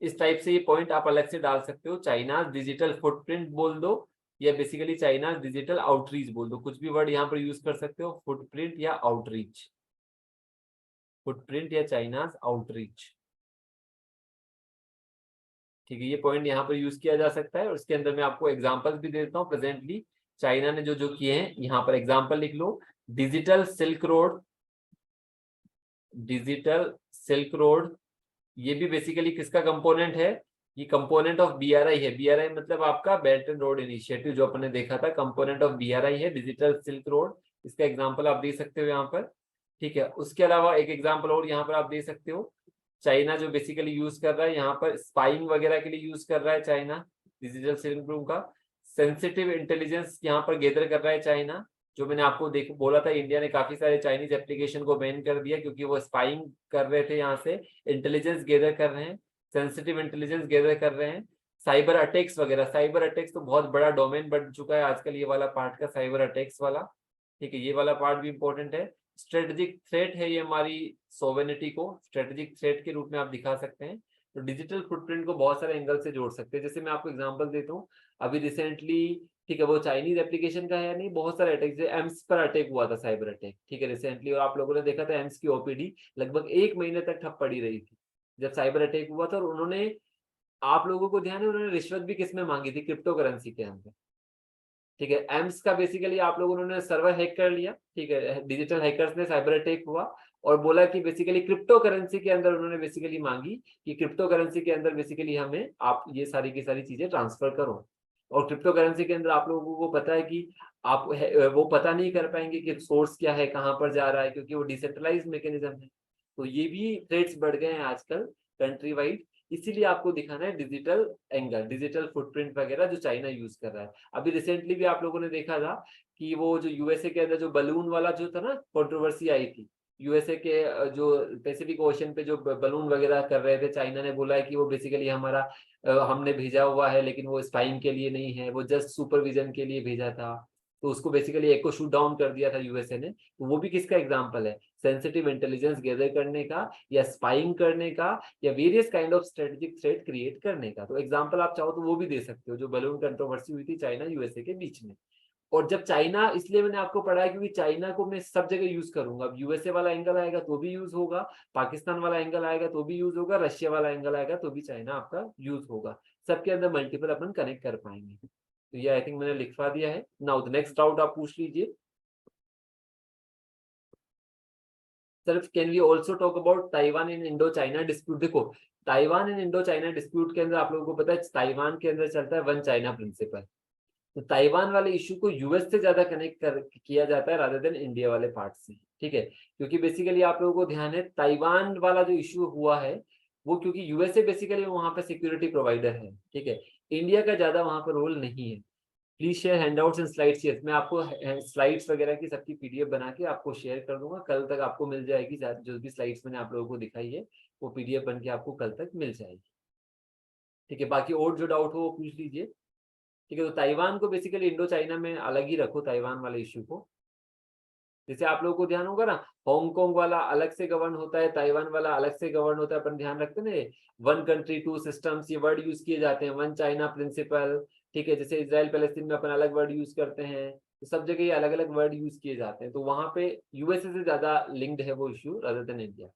इस टाइप से ये पॉइंट आप अलग से डाल सकते हो। चाइना डिजिटल फुटप्रिंट बोल दो या बेसिकली चाइना डिजिटल आउटरीच बोल दो, कुछ भी वर्ड यहाँ पर यूज कर सकते हो, फुटप्रिंट या आउटरीच, फुटप्रिंट या चाइना आउटरीच। ठीक है, ये पॉइंट यहाँ पर यूज किया जा सकता है। और इसके अंदर मैं आपको एग्जांपल्स भी दे देता हूँ। प्रेजेंटली चाइना ने जो जो किए हैं, यहाँ पर एग्जांपल लिख लो। Digital silk road, digital silk road, ये भी बेसिकली किसका कंपोनेंट है? ये कंपोनेंट ऑफ बीआरआई है। बीआरआई मतलब आपका बेल्ट एंड रोड इनिशिएटिव जो अपने देखा था, कंपोनेंट ऑफ बीआरआई है डिजिटल सिल्क रोड। इसका एग्जांपल आप दे सकते हो यहाँ पर। ठीक है, उसके अलावा एक एग्जांपल और यहाँ पर आप दे सकते हो। चाइना जो बेसिकली यूज कर रहा है यहाँ पर स्पाइंग वगैरह के लिए यूज कर रहा है चाइना, डिजिटल सिल्क रोड का। सेंसिटिव इंटेलिजेंस यहाँ पर गैदर कर रहा है चाइना। जो मैंने आपको बोला था, इंडिया ने काफी सारे चाइनीज एप्लीकेशन को बैन कर दिया क्योंकि वो स्पाइंग कर रहे थे, यहाँ से इंटेलिजेंस गैदर कर रहे हैं, सेंसिटिव इंटेलिजेंस गैदर कर रहे हैं। साइबर अटैक्स वगैरह, साइबर अटैक्स तो बहुत बड़ा डोमेन बन चुका है आजकल ये वाला पार्ट का, साइबर अटैक्स वाला। ठीक है, ये वाला पार्ट भी इंपॉर्टेंट है। स्ट्रेटेजिक थ्रेट है ये हमारी सोवेनिटी को, स्ट्रेटेजिक थ्रेट के रूप में आप दिखा सकते हैं। तो डिजिटल फुटप्रिंट को बहुत सारे एंगल से जोड़ सकते हैं। जैसे मैं आपको एग्जांपल देता हूँ, अभी रिसेंटली, ठीक है, वो चाइनीज एप्लीकेशन का है नहीं, बहुत सारे अटैक, जैसे एम्स पर अटैक हुआ था, साइबर अटैक, ठीक है, रिसेंटली। और आप लोगों ने देखा था एम्स की ओपीडी लगभग 1 महीने तक ठप पड़ी रही थी जब साइबर अटैक हुआ था। और उन्होंने, आप लोगों को ध्यान है, उन्होंने रिश्वत भी किसमें मांगी थी? क्रिप्टो करेंसी के अंदर। ठीक है, एम्स का बेसिकली आप लोगों ने सर्वर हैक कर लिया। ठीक है, डिजिटल हैकर्स ने, साइबर अटैक हुआ और बोला कि बेसिकली क्रिप्टो करेंसी के अंदर उन्होंने बेसिकली मांगी कि क्रिप्टो करेंसी के अंदर बेसिकली हमें आप ये सारी की सारी चीजें ट्रांसफर करो। और क्रिप्टो करेंसी के अंदर आप लोगों को पता है कि आप वो पता नहीं कर पाएंगे कि सोर्स क्या है, कहाँ पर जा रहा है, क्योंकि वो डिसेंट्रलाइज मैकेनिज्म है। तो ये भी थ्रेट्स बढ़ गए हैं आजकल कंट्री वाइड। इसीलिए आपको दिखाना है डिजिटल एंगल, डिजिटल फुटप्रिंट वगैरह जो चाइना यूज कर रहा है। अभी रिसेंटली भी आप लोगों ने देखा था कि वो जो यूएसए के अंदर जो बलून वाला जो था ना, कंट्रोवर्सी आई थी। यूएसए के जो पैसिफिक ओशन पे जो बलून वगैरह कर रहे थे, चाइना ने बोला है कि वो बेसिकली हमारा हमने भेजा हुआ है, लेकिन वो स्पाइंग के लिए नहीं है, वो जस्ट सुपरविजन के लिए भेजा था। तो उसको बेसिकली एक को शूट डाउन कर दिया था यूएसए ने। तो वो भी किसका एग्जाम्पल है? सेंसिटिव इंटेलिजेंस गैदर करने का, या स्पाइंग करने का, या various kind of strategic threat create करने का। तो एग्जांपल आप चाहो तो वो भी दे सकते हो, जो बलून कंट्रोवर्सी हुई थी चाइना यूएसए के बीच में। और जब चाइना, इसलिए मैंने आपको पढ़ा है क्योंकि चाइना को मैं सब जगह यूज करूंगा। अब यूएसए वाला एंगल आएगा तो भी यूज होगा, पाकिस्तान वाला एंगल आएगा तो भी यूज होगा, रशिया वाला एंगल आएगा तो भी चाइना आपका यूज होगा। सबके अंदर मल्टीपल अपन कनेक्ट कर पाएंगे। तो ये आई थिंक मैंने लिखवा दिया है। नाउ द नेक्स्ट डाउट आप पूछ लीजिए। Sir, can we also talk about Taiwan in Indo China dispute? देखो, Taiwan in Indo China dispute के अंदर आप लोगों को पता है ताइवान के अंदर चलता है वन चाइना प्रिंसिपल। तो ताइवान वाले इशू को यूएस से ज्यादा कनेक्ट किया जाता है रादर देन इंडिया वाले पार्ट से। ठीक है, क्योंकि बेसिकली आप लोगों को ध्यान है ताइवान वाला जो इशू हुआ है वो क्योंकि यूएसए बेसिकली वहां पे सिक्योरिटी प्रोवाइडर है। ठीक है, इंडिया का ज्यादा वहां पर रोल नहीं है। Please share handouts and slides. Yes, मैं आपको स्लाइड्स वगैरह की सबकी पीडीएफ बना के आपको शेयर कर दूंगा। कल तक आपको मिल जाएगी, जो भी स्लाइड्स मैंने आप लोगों को दिखाई है वो पीडीएफ बन के आपको कल तक मिल जाएगी। ठीक है, बाकी और जो डाउट हो वो पूछ लीजिए। ठीक है, तो ताइवान को बेसिकली इंडो चाइना में अलग ही रखो, ताइवान वाले इश्यू को। जैसे आप लोगों को ध्यान होगा ना, हांगकांग वाला अलग से गवर्न होता है, ताइवान वाला अलग से गवर्न होता है। अपन ध्यान रखते हैं ना, वन कंट्री टू सिस्टम्स, ये वर्ड यूज किए जाते हैं, वन चाइना प्रिंसिपल। ठीक है, जैसे इसराइल पैलेस्टीन में अपन अलग वर्ड यूज करते हैं, तो सब जगह ये अलग अलग वर्ड यूज किए जाते हैं। तो वहां पे यूएसए से ज्यादा लिंक्ड है वो issue rather than India.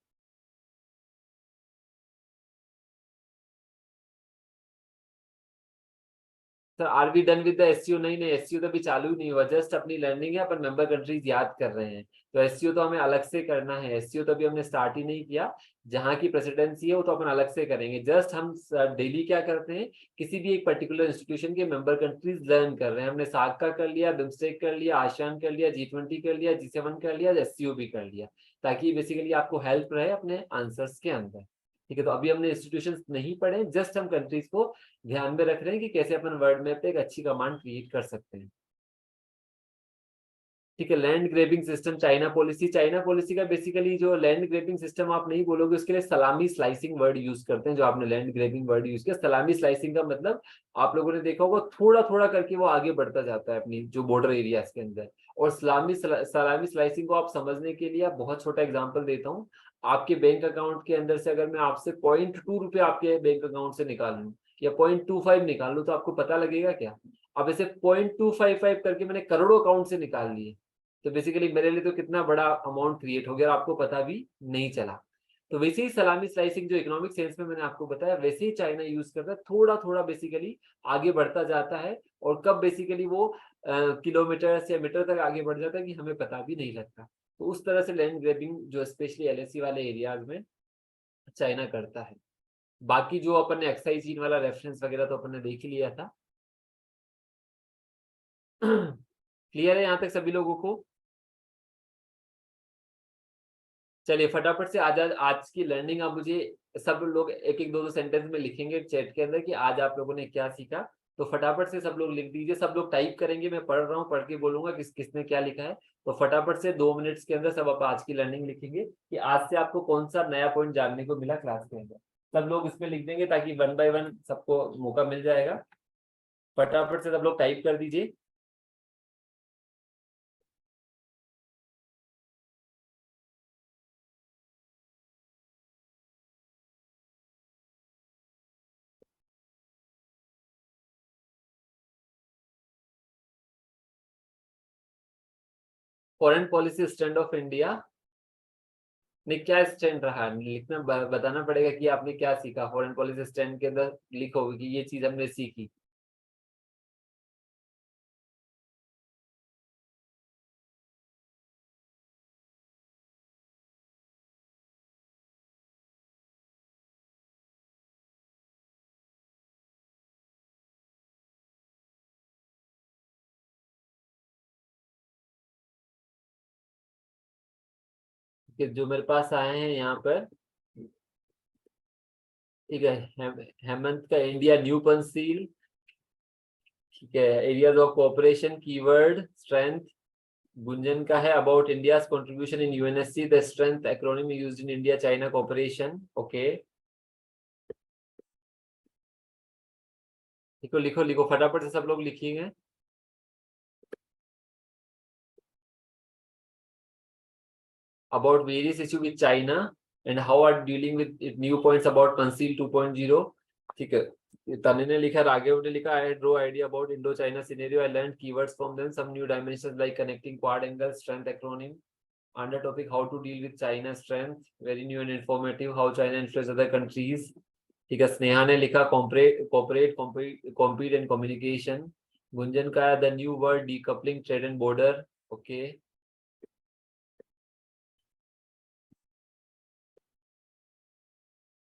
Sir, are we done with the SCO? नहीं नहीं, एससीओ तो अभी चालू ही नहीं हुआ, जस्ट अपनी लर्निंग है, अपन मेंबर कंट्रीज याद कर रहे हैं। तो एससीओ तो हमें अलग से करना है, एससीओ तो अभी हमने स्टार्ट ही नहीं किया। जहाँ की प्रेसिडेंसी है वो तो अपन अलग से करेंगे। जस्ट हम डेली क्या करते हैं, किसी भी एक पर्टिकुलर इंस्टीट्यूशन के मेंबर कंट्रीज लर्न कर रहे हैं। हमने सार्क का कर लिया, बिम्स्टेक कर लिया, आसियान कर लिया, G20 कर लिया, G7 कर लिया, एससीओ भी कर लिया, ताकि बेसिकली आपको हेल्प रहे अपने आंसर्स के अंदर। ठीक है, तो अभी हमने इंस्टीट्यूशंस नहीं पढ़े, जस्ट हम कंट्रीज को ध्यान में रख रहे हैं कि कैसे अपन वर्ड मैप पे एक अच्छी कमांड क्रिएट कर सकते हैं। ठीक है, land grabbing system, China policy. China policy का बेसिकली जो लैंड ग्रेबिंग सिस्टम आप नहीं बोलोगे, उसके लिए सलामी स्लाइसिंग वर्ड यूज करते हैं। जो आपने लैंड ग्रेबिंग वर्ड यूज किया, सलामी स्लाइसिंग का मतलब आप लोगों ने देखा होगा थोड़ा थोड़ा करके वो आगे बढ़ता जाता है अपनी जो बॉर्डर एरिया के अंदर। और सलामी स्लाइसिंग को आप समझने के लिए आप बहुत छोटा एग्जाम्पल देता हूँ। आपके बैंक अकाउंट के अंदर से अगर मैं आपसे 0.2 रुपये आपके बैंक अकाउंट से निकाल लूँ या 0.25 निकाल लूँ, तो आपको पता लगेगा क्या? अब ऐसे 0.255 करके मैंने करोड़ों अकाउंट से निकाल लिए, तो बेसिकली मेरे लिए तो कितना बड़ा अमाउंट क्रिएट हो गया, आपको पता भी नहीं चला। तो वैसे ही सलामी स्लाइसिंग जो इकोनॉमिक सेंस में मैंने आपको बताया, वैसे ही चाइना यूज करता है, थोड़ा थोड़ा बेसिकली आगे बढ़ता जाता है, और कब बेसिकली वो किलोमीटर या मीटर तक आगे बढ़ जाता है कि हमें पता भी नहीं लगता। तो उस तरह से लैंड ग्रैबिंग जो स्पेशली एलएसी वाले एरियाज में चाइना करता है। बाकी जो अपन ने एक्साइज चीन वाला रेफरेंस वगैरह तो अपन ने देख ही लिया था। क्लियर है यहाँ तक सभी लोगों को? चलिए फटाफट से आज की लर्निंग आप मुझे सब लोग एक एक दो दो सेंटेंस में लिखेंगे चैट के अंदर कि आज आप लोगों ने क्या सीखा। तो फटाफट से सब लोग लिख दीजिए, सब लोग टाइप करेंगे, मैं पढ़ रहा हूँ, पढ़ के बोलूंगा किसने क्या लिखा है। तो फटाफट से 2 मिनट्स के अंदर सब आप आज की लर्निंग लिखेंगे कि आज से आपको कौन सा नया पॉइंट जानने को मिला क्लास के अंदर। सब लोग इसमें लिख देंगे ताकि 1 बाय 1 सबको मौका मिल जाएगा। फटाफट से सब लोग टाइप कर दीजिए। Foreign policy stand of India, नहीं क्या स्टैंड रहा, लिखना बताना पड़ेगा कि आपने क्या सीखा। फॉरेन पॉलिसी स्टैंड के अंदर लिखोगे कि ये चीज हमने सीखी। कि जो मेरे पास आए हैं यहाँ पर, ठीक है, हेमंत का इंडिया न्यू पंसील, ठीक है, areas of cooperation keyword strength. Gunjan का है about India's contribution in UNSC the strength acronym used in India China cooperation. Okay, लिखो लिखो लिखो फटाफट से सब लोग लिखिएगा। About various issue with China and how are dealing with new points about Conceal 2.0। ठीक है, तने ने लिखा, राघव ने लिखा, I draw idea about Indo-China scenario, I learned keywords from them, some new dimensions like connecting quad angle strength acronym under topic how to deal with China strength, very new and informative, how China influence other countries। ठीक है, स्नेहा ने लिखा cooperate compete and communication। Gunjan का the new word decoupling trade and border। Okay,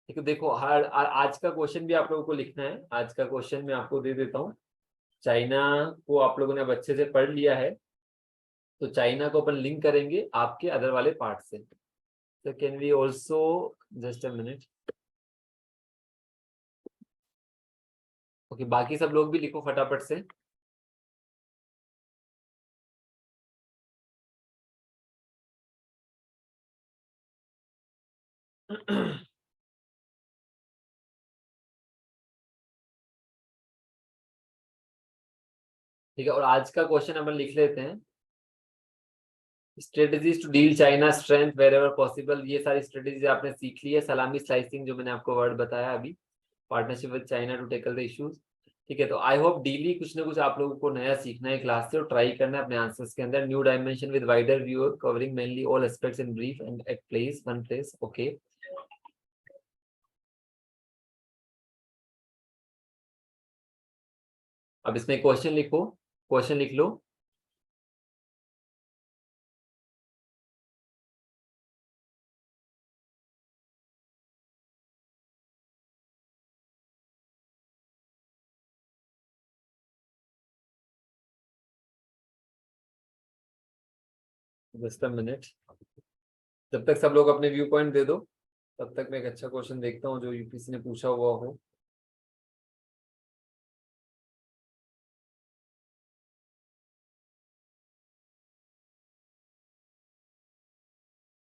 ठीक है, देखो हर आज का क्वेश्चन भी आप लोगों को लिखना है। आज का क्वेश्चन मैं आपको दे देता हूँ। चाइना को आप लोगों ने अब अच्छे से पढ़ लिया है, तो चाइना को अपन लिंक करेंगे आपके अदर वाले पार्ट से। तो can we also, just a minute, okay, बाकी सब लोग भी लिखो फटाफट से। ठीक है, और आज का क्वेश्चन अपन लिख लेते हैं, strategies to deal China strength wherever possible. ये सारी स्ट्रेटेजी आपने सीख ली है। सलामी स्लाइसिंग जो मैंने आपको वर्ड बताया अभी, partnership with China to tackle the issues. ठीक है, तो आई होप डेली कुछ ना कुछ आप लोगों को नया सीखना है क्लास से, और ट्राई करना है अपने आंसर्स के अंदर। New dimension with wider view covering mainly all aspects in brief and at place one place. Okay, अब इसमें क्वेश्चन लिखो, क्वेश्चन लिख लो। जस्ट अ मिनट, जब तक सब लोग अपने व्यू पॉइंट दे दो, तब तक मैं एक अच्छा क्वेश्चन देखता हूँ जो यूपीसी ने पूछा हुआ हो।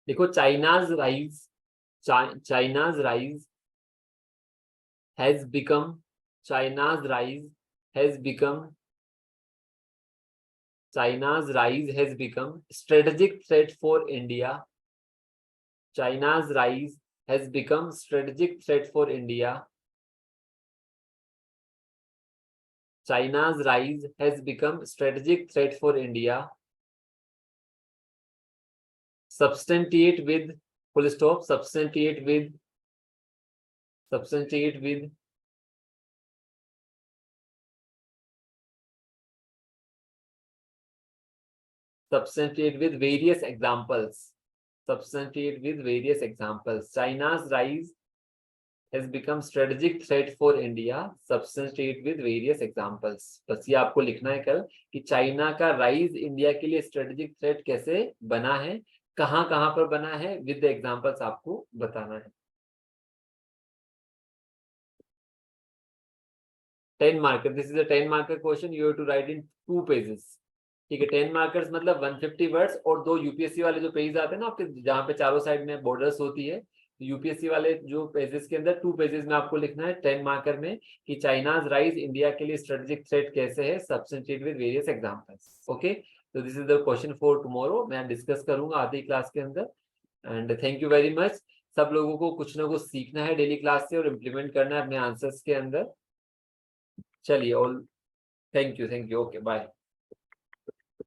देखो, China's rise, China's rise has become, China's rise has become, China's rise has become strategic threat for India China's rise has become strategic threat for India. China's rise has become strategic threat for India. Substantiate with, full stop, substantiate with, substantiate with, substantiate with various examples. Substantiate with various examples. China's rise has become strategic threat for India. Substantiate with various examples. बस ये आपको लिखना है कल कि China का rise India के लिए स्ट्रेटेजिक थ्रेट कैसे बना है, कहां कहां पर बना है, विद द एग्जांपल्स आपको बताना है. 10 marker, this is a 10 marker question, you have to write in 2 pages. ठीक है, 10 मार्कर्स मतलब 150 वर्ड्स. और 2 यूपीएससी वाले जो पेज आते हैं ना आपके, जहाँ पे चारों साइड में बॉर्डर्स होती है, यूपीएससी वाले जो पेजेस के अंदर 2 पेजेस में आपको लिखना है 10 मार्कर में कि चाइनाज राइज इंडिया के लिए स्ट्रेटेजिक थ्रेट कैसे है, substitute with various examples. Okay, तो this is the question for tomorrow. मैं डिस्कस करूंगा आधी क्लास के अंदर. And thank you very much. सब लोगों को कुछ ना कुछ सीखना है डेली क्लास से और इम्प्लीमेंट करना है अपने आंसर्स के अंदर. चलिए, all, thank you, okay, bye.